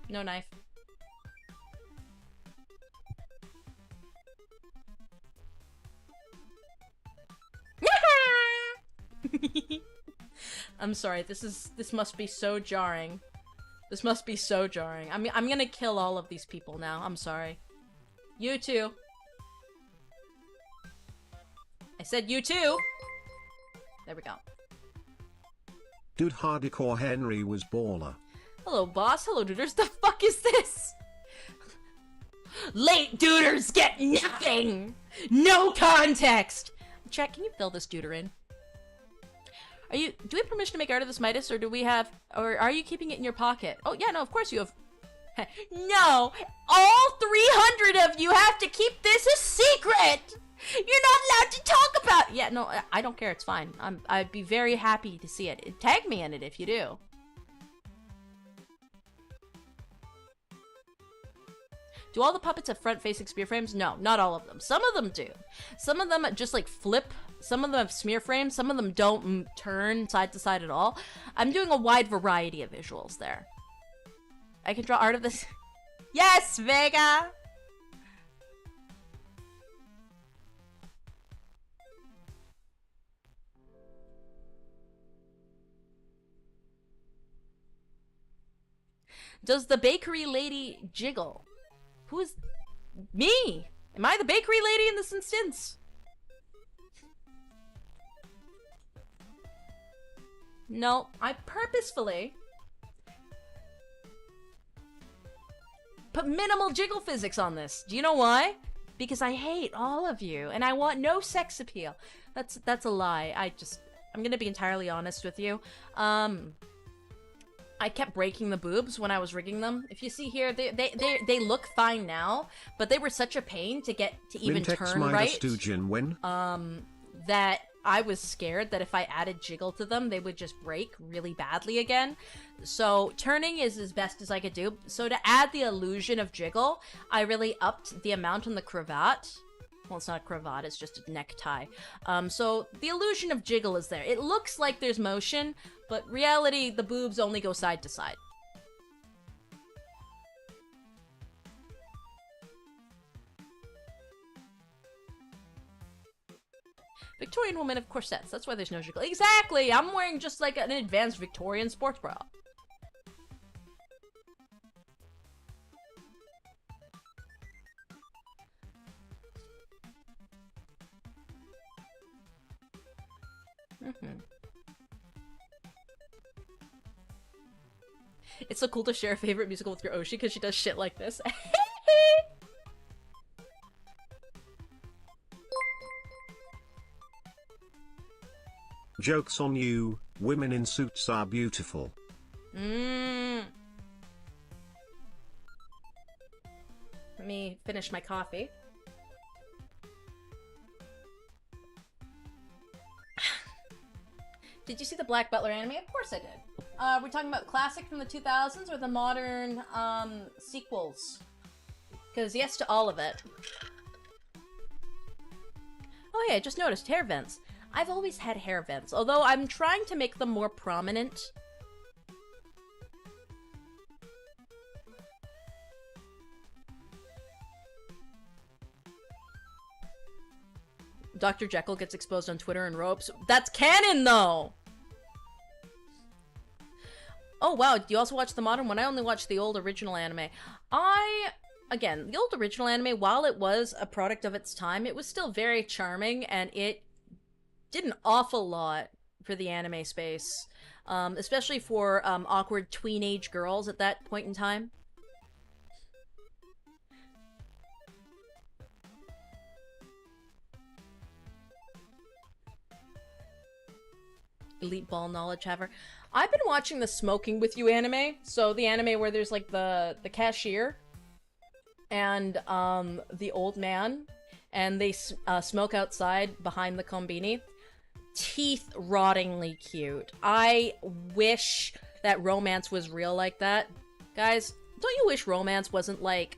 Speaker 1: No knife. I'm sorry, this must be so jarring. This must be so jarring. I mean, I'm gonna kill all of these people now. I'm sorry. You too. I said you too. There we go.
Speaker 2: Dude, Hardcore Henry was baller.
Speaker 1: Hello, boss. Hello, duders. The fuck is this? Late duders get nothing! No context! Chat, can you fill this duder in? Do we have permission to make art of this Midas, or are you keeping it in your pocket? Oh, yeah, no, of course you have. No! All 300 of you have to keep this a secret! You're not allowed to talk about— Yeah, no, I don't care, it's fine. I'd be very happy to see it. Tag me in it if you do. Do all the puppets have front-facing spear frames? No, not all of them. Some of them do. Some of them just like flip. Some of them have smear frames. Some of them don't turn side to side at all. I'm doing a wide variety of visuals there. I can draw art of this. Yes, Vega! Does the bakery lady jiggle? Who is me? Am I the bakery lady in this instance? No, I purposefully put minimal jiggle physics on this. Do you know why? Because I hate all of you and I want no sex appeal. That's a lie. I'm gonna be entirely honest with you. I kept breaking the boobs when I was rigging them. If you see here, they look fine now, but they were such a pain to get to even turn right. That I was scared that if I added jiggle to them, they would just break really badly again. So turning is as best as I could do. So to add the illusion of jiggle, I really upped the amount on the cravat. Well, it's not a cravat, it's just a necktie. So the illusion of jiggle is there. It looks like there's motion, but reality, the boobs only go side to side. Victorian woman of corsets. That's why there's no jiggle. Exactly! I'm wearing just like an advanced Victorian sports bra. It's so cool to share a favorite musical with your Oshi because she does shit like this.
Speaker 2: Joke's on you, women in suits are beautiful.
Speaker 1: Let me finish my coffee. Did you see the Black Butler anime? Of course I did. We're talking about classic from the 2000s or the modern sequels? Because yes to all of it. Oh yeah, I just noticed hair vents. I've always had hair vents, although I'm trying to make them more prominent. Dr. Jekyll gets exposed on Twitter and ropes. That's canon, though! Oh, wow. Do you also watch the modern one? I only watched the old original anime. Again, the old original anime, while it was a product of its time, it was still very charming, and it did an awful lot for the anime space. Especially for awkward tween-age girls at that point in time. Elite ball knowledge haver. I've been watching the Smoking With You anime, so the anime where there's like the cashier and the old man, and they smoke outside behind the kombini. Teeth rottingly cute. I wish that romance was real like that. Guys, don't you wish romance wasn't like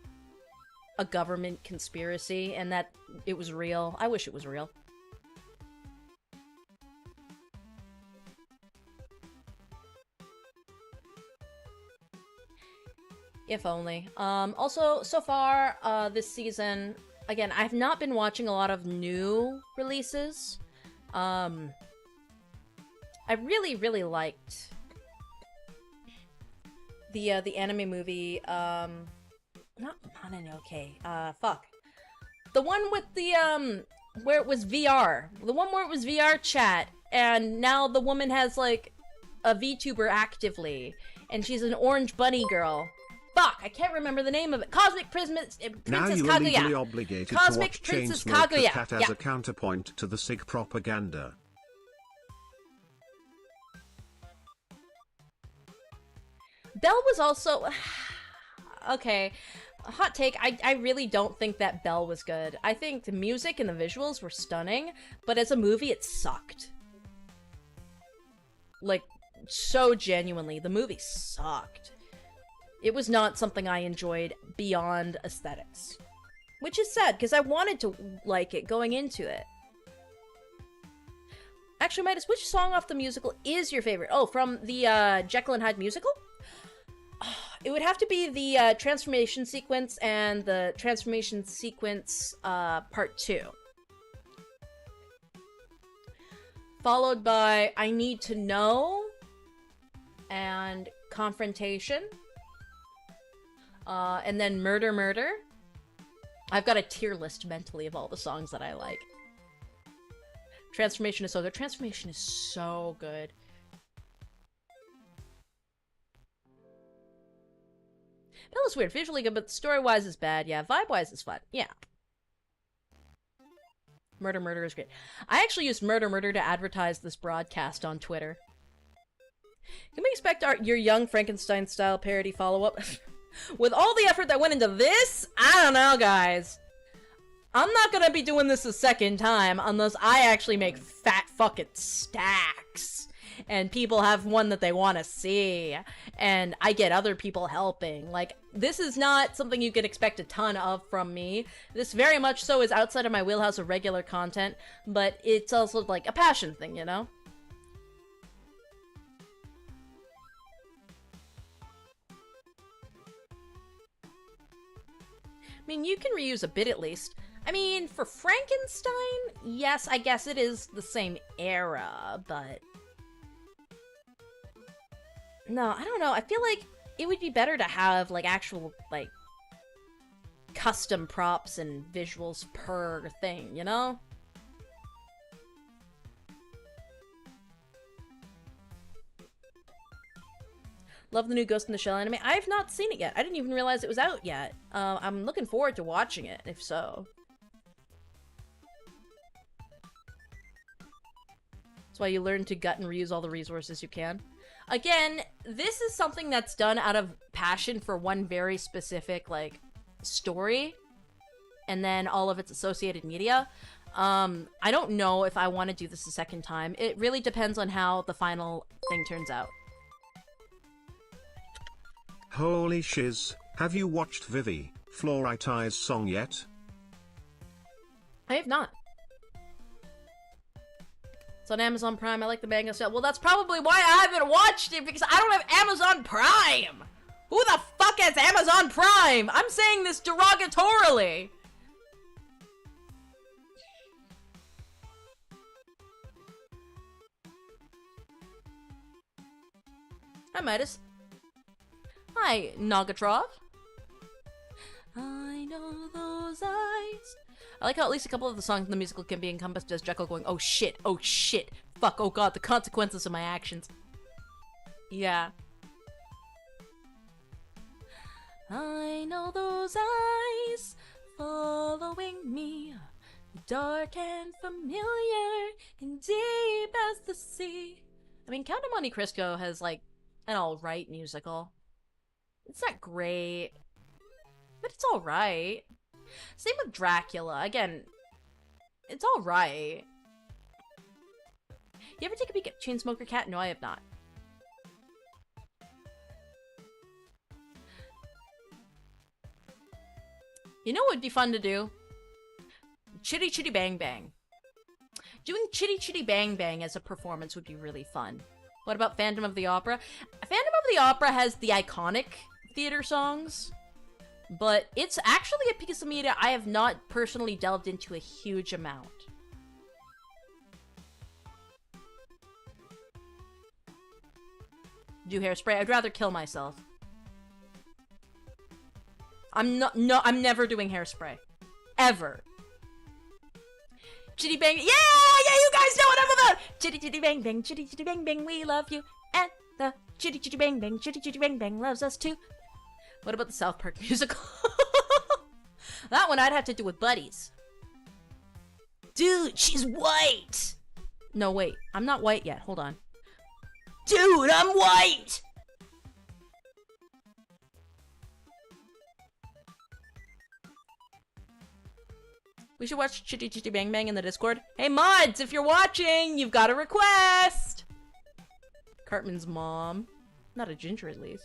Speaker 1: a government conspiracy and that it was real? I wish it was real. If only. Also, so far, this season, again, I've not been watching a lot of new releases. I really, really liked the anime movie, not Mononoke, fuck. The one with the, where it was VR. The one where it was VR chat, and now the woman has, like, a VTuber actively, and she's an orange bunny girl. Fuck, I can't remember the name of it. Cosmic Princess Kaguya.
Speaker 2: Now you are legally obligated
Speaker 1: Cosmic
Speaker 2: to watch
Speaker 1: Princess
Speaker 2: Chainsmoke the
Speaker 1: Kaguya.
Speaker 2: Cat as a counterpoint to the SIG propaganda.
Speaker 1: Belle was also... Okay, hot take, I really don't think that Belle was good. I think the music and the visuals were stunning, but as a movie, it sucked. Like, so genuinely, the movie sucked. It was not something I enjoyed beyond aesthetics. Which is sad, because I wanted to like it going into it. Actually, Midas, which song off the musical is your favorite? Oh, from the Jekyll and Hyde musical? It would have to be the transformation sequence and the transformation sequence part 2. Followed by I Need to Know and Confrontation. And then Murder Murder. I've got a tier list mentally of all the songs that I like. Transformation is so good. Transformation is so good. Bella's weird. Visually good, but story-wise is bad. Yeah, vibe-wise is fun. Yeah. Murder Murder is great. I actually used Murder Murder to advertise this broadcast on Twitter. Can we expect your Young Frankenstein-style parody follow-up? With all the effort that went into this, I don't know, guys. I'm not gonna be doing this a second time unless I actually make fat fucking stacks. And people have one that they want to see. And I get other people helping. Like, this is not something you can expect a ton of from me. This very much so is outside of my wheelhouse of regular content. But it's also, like, a passion thing, you know? I mean, you can reuse a bit at least. I mean, for Frankenstein, yes, I guess it is the same era, but... No, I don't know. I feel like it would be better to have, like, actual, like, custom props and visuals per thing, you know? Love the new Ghost in the Shell anime. I have not seen it yet. I didn't even realize it was out yet. I'm looking forward to watching it, if so. That's why you learn to gut and reuse all the resources you can. Again, this is something that's done out of passion for one very specific, like, story. And then all of its associated media. I don't know if I want to do this a second time. It really depends on how the final thing turns out.
Speaker 2: Holy shiz, have you watched Vivi, Floriti's song yet?
Speaker 1: I have not. It's on Amazon Prime. I like the manga style. Well, that's probably why I haven't watched it, because I don't have Amazon Prime! Who the fuck has Amazon Prime? I'm saying this derogatorily! Hi, Midas. Hi, Nagatrov. I know those eyes. I like how at least a couple of the songs in the musical can be encompassed as Jekyll going, oh shit, fuck, oh god, the consequences of my actions. Yeah. I know those eyes following me, dark and familiar and deep as the sea. I mean, Count of Monte Cristo has, like, an alright musical. It's not great, but it's alright. Same with Dracula. Again, it's alright. You ever take a peek at Chainsmoker Cat? No, I have not. You know what would be fun to do? Chitty Chitty Bang Bang. Doing Chitty Chitty Bang Bang as a performance would be really fun. What about Phantom of the Opera? Phantom of the Opera has the iconic theater songs, but it's actually a piece of media I have not personally delved into a huge amount. Do Hairspray? I'd rather kill myself. I'm never doing Hairspray. Ever. Chitty Bang, yeah, you guys know what I'm about! Chitty Chitty Bang Bang, Chitty Chitty Bang Bang, we love you. And the Chitty Chitty Bang Bang, Chitty Chitty Bang Bang loves us too. What about the South Park musical? That one I'd have to do with buddies. Dude, she's white! No, wait, I'm not white yet, hold on. Dude, I'm white! We should watch Chitty Chitty Bang Bang in the Discord. Hey mods, if you're watching, you've got a request! Cartman's mom. Not a ginger, at least.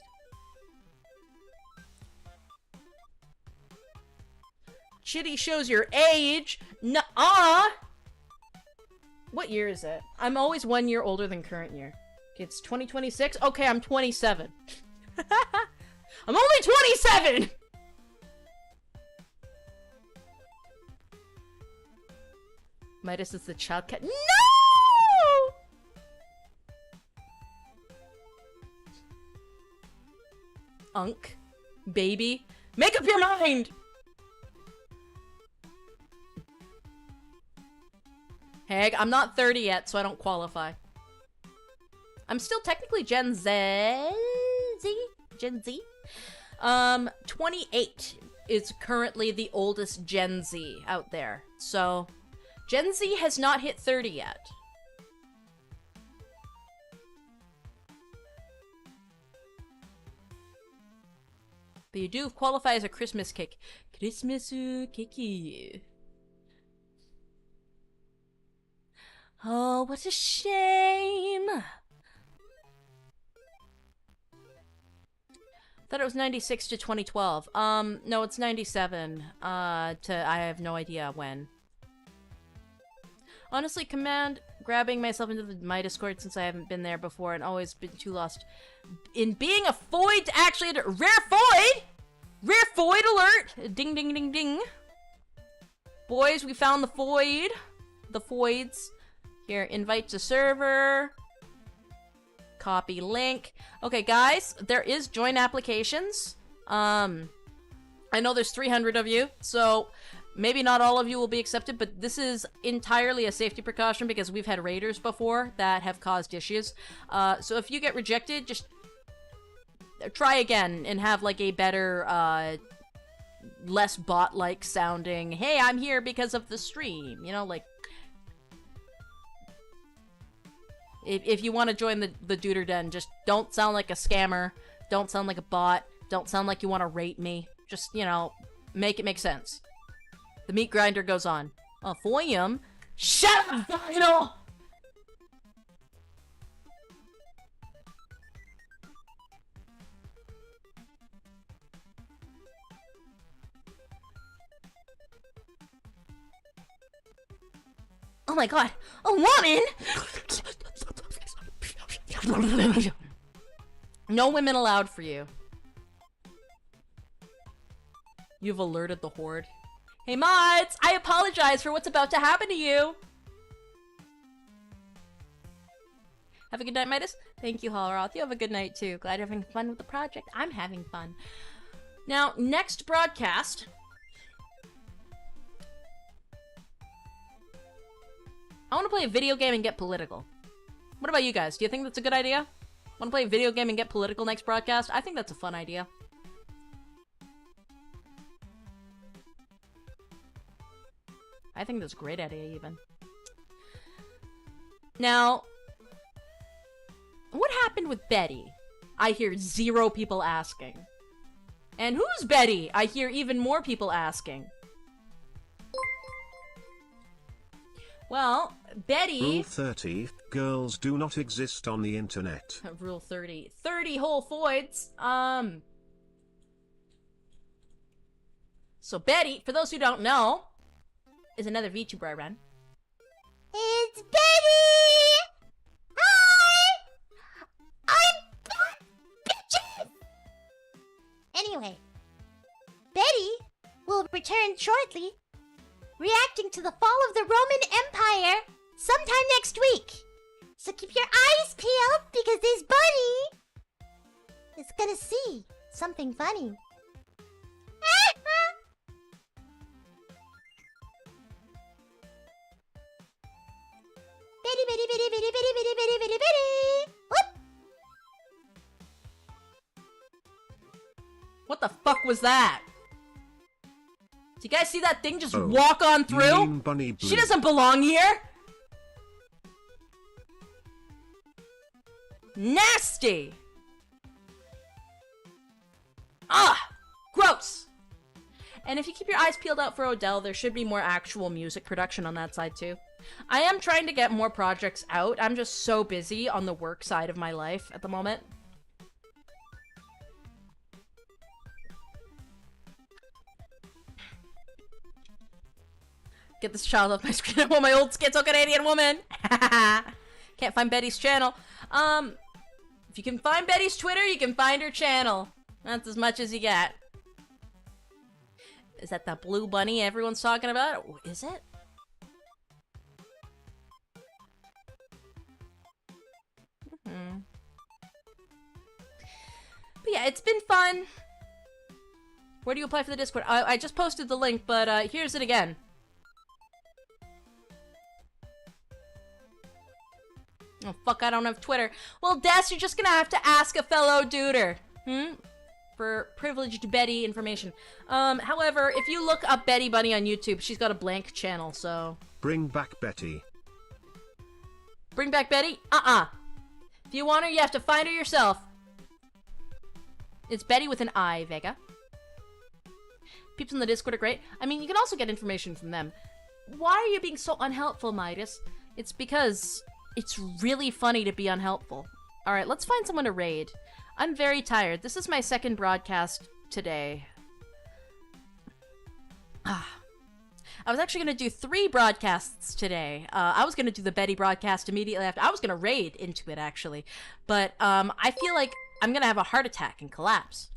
Speaker 1: Chitty shows your age. Nuh-uh! What year is it? I'm always 1 year older than current year. It's 2026? Okay, I'm 27. I'm only 27! Midas is the child cat. No! Unk. Baby. Make up your mind! Hag, I'm not 30 yet, so I don't qualify. I'm still technically Gen Z? Gen Z? 28 is currently the oldest Gen Z out there. So, Gen Z has not hit 30 yet. But you do qualify as a Christmas cake. Christmas cakey. Oh, what a shame. Thought it was 96 to 2012. No, it's 97. I have no idea when. Honestly, command grabbing myself into my Discord since I haven't been there before and always been too lost in being a Foid to actually rare Foid! Rare Foid alert! Ding ding ding ding. Boys, we found the Foid. The Foids. Here, invite to server. Copy link. Okay, guys, there is join applications. I know there's 300 of you, so maybe not all of you will be accepted, but this is entirely a safety precaution because we've had raiders before that have caused issues. So if you get rejected, just try again and have like a better, less bot-like sounding, hey, I'm here because of the stream, you know, like, if you want to join the Duder Den, just don't sound like a scammer, don't sound like a bot, don't sound like you want to rate me, just, you know, make it make sense. The meat grinder goes on. Oh, Foyum? Shut up, Final! Oh my god, a woman?! No women allowed for you. You've alerted the horde. Hey mods, I apologize for what's about to happen to you. Have a good night, Midas. Thank you, Hallroth. You have a good night too. Glad you're having fun with the project. I'm having fun. Now, next broadcast, I want to play a video game and get political. What about you guys? Do you think that's a good idea? Want to play a video game and get political next broadcast? I think that's a fun idea. I think that's a great idea, even. Now, what happened with Betty? I hear 0 people asking. And who's Betty? I hear even more people asking. Well, Betty...
Speaker 2: Rule 30, girls do not exist on the internet.
Speaker 1: Rule 30. 30 whole foids. So Betty, for those who don't know, is another VTuber I run.
Speaker 3: It's Betty! Hi! I'm back, bitches! Anyway, Betty will return shortly, reacting to the fall of the Roman Empire sometime next week. So keep your eyes peeled because this bunny is gonna see something funny. Bitty, bitty, bitty, bitty, bitty, bitty, bitty, bitty, bitty. Whoop!
Speaker 1: What the fuck was that? Do you guys see that thing just
Speaker 2: Oh,
Speaker 1: walk on
Speaker 2: you
Speaker 1: through?
Speaker 2: mean Bunny Blue.
Speaker 1: She doesn't belong here! Nasty! Ah! Gross! And if you keep your eyes peeled out for Odell, there should be more actual music production on that side too. I am trying to get more projects out. I'm just so busy on the work side of my life at the moment. Get this child off my screen. I want my old schizo-Canadian woman. Can't find Betty's channel. If you can find Betty's Twitter, you can find her channel. That's as much as you get. Is that the blue bunny everyone's talking about? Is it? But yeah, it's been fun. Where do you apply for the Discord? I just posted the link, but here's it again. Oh, fuck, I don't have Twitter. Well, Des, you're just gonna have to ask a fellow duder. For privileged Betty information. However, if you look up Betty Bunny on YouTube, she's got a blank channel, so...
Speaker 2: Bring back Betty.
Speaker 1: Bring back Betty? If you want her, you have to find her yourself. It's Betty with an I, Vega. Peeps in the Discord are great. I mean, you can also get information from them. Why are you being so unhelpful, Midas? It's because it's really funny to be unhelpful. Alright, let's find someone to raid. I'm very tired. This is my second broadcast today. I was actually going to do 3 broadcasts today. I was going to do the Betty broadcast immediately after. I was going to raid into it, actually. But I feel like I'm going to have a heart attack and collapse.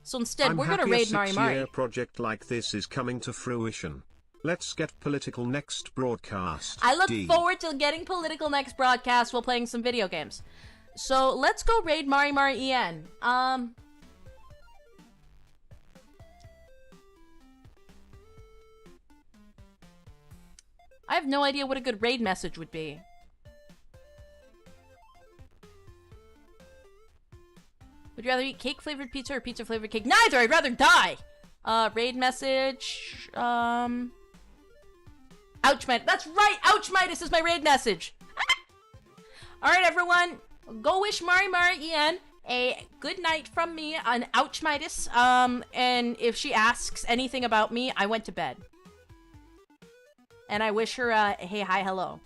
Speaker 1: So instead, we're going to raid Mari Mari.
Speaker 2: A 6-year project like this is coming to fruition. Let's get political next broadcast.
Speaker 1: I look forward to getting political next broadcast while playing some video games. So let's go raid Mari Mari EN. I have no idea what a good raid message would be. Would you rather eat cake-flavored pizza or pizza-flavored cake? Neither! I'd rather die! Raid message, Ouch, That's right! Ouch, Midas is my raid message! Alright, everyone. Go wish Mari Ian a good night from me on Ouch, Midas. And if she asks anything about me, I went to bed. And I wish her a hey, hi, hello.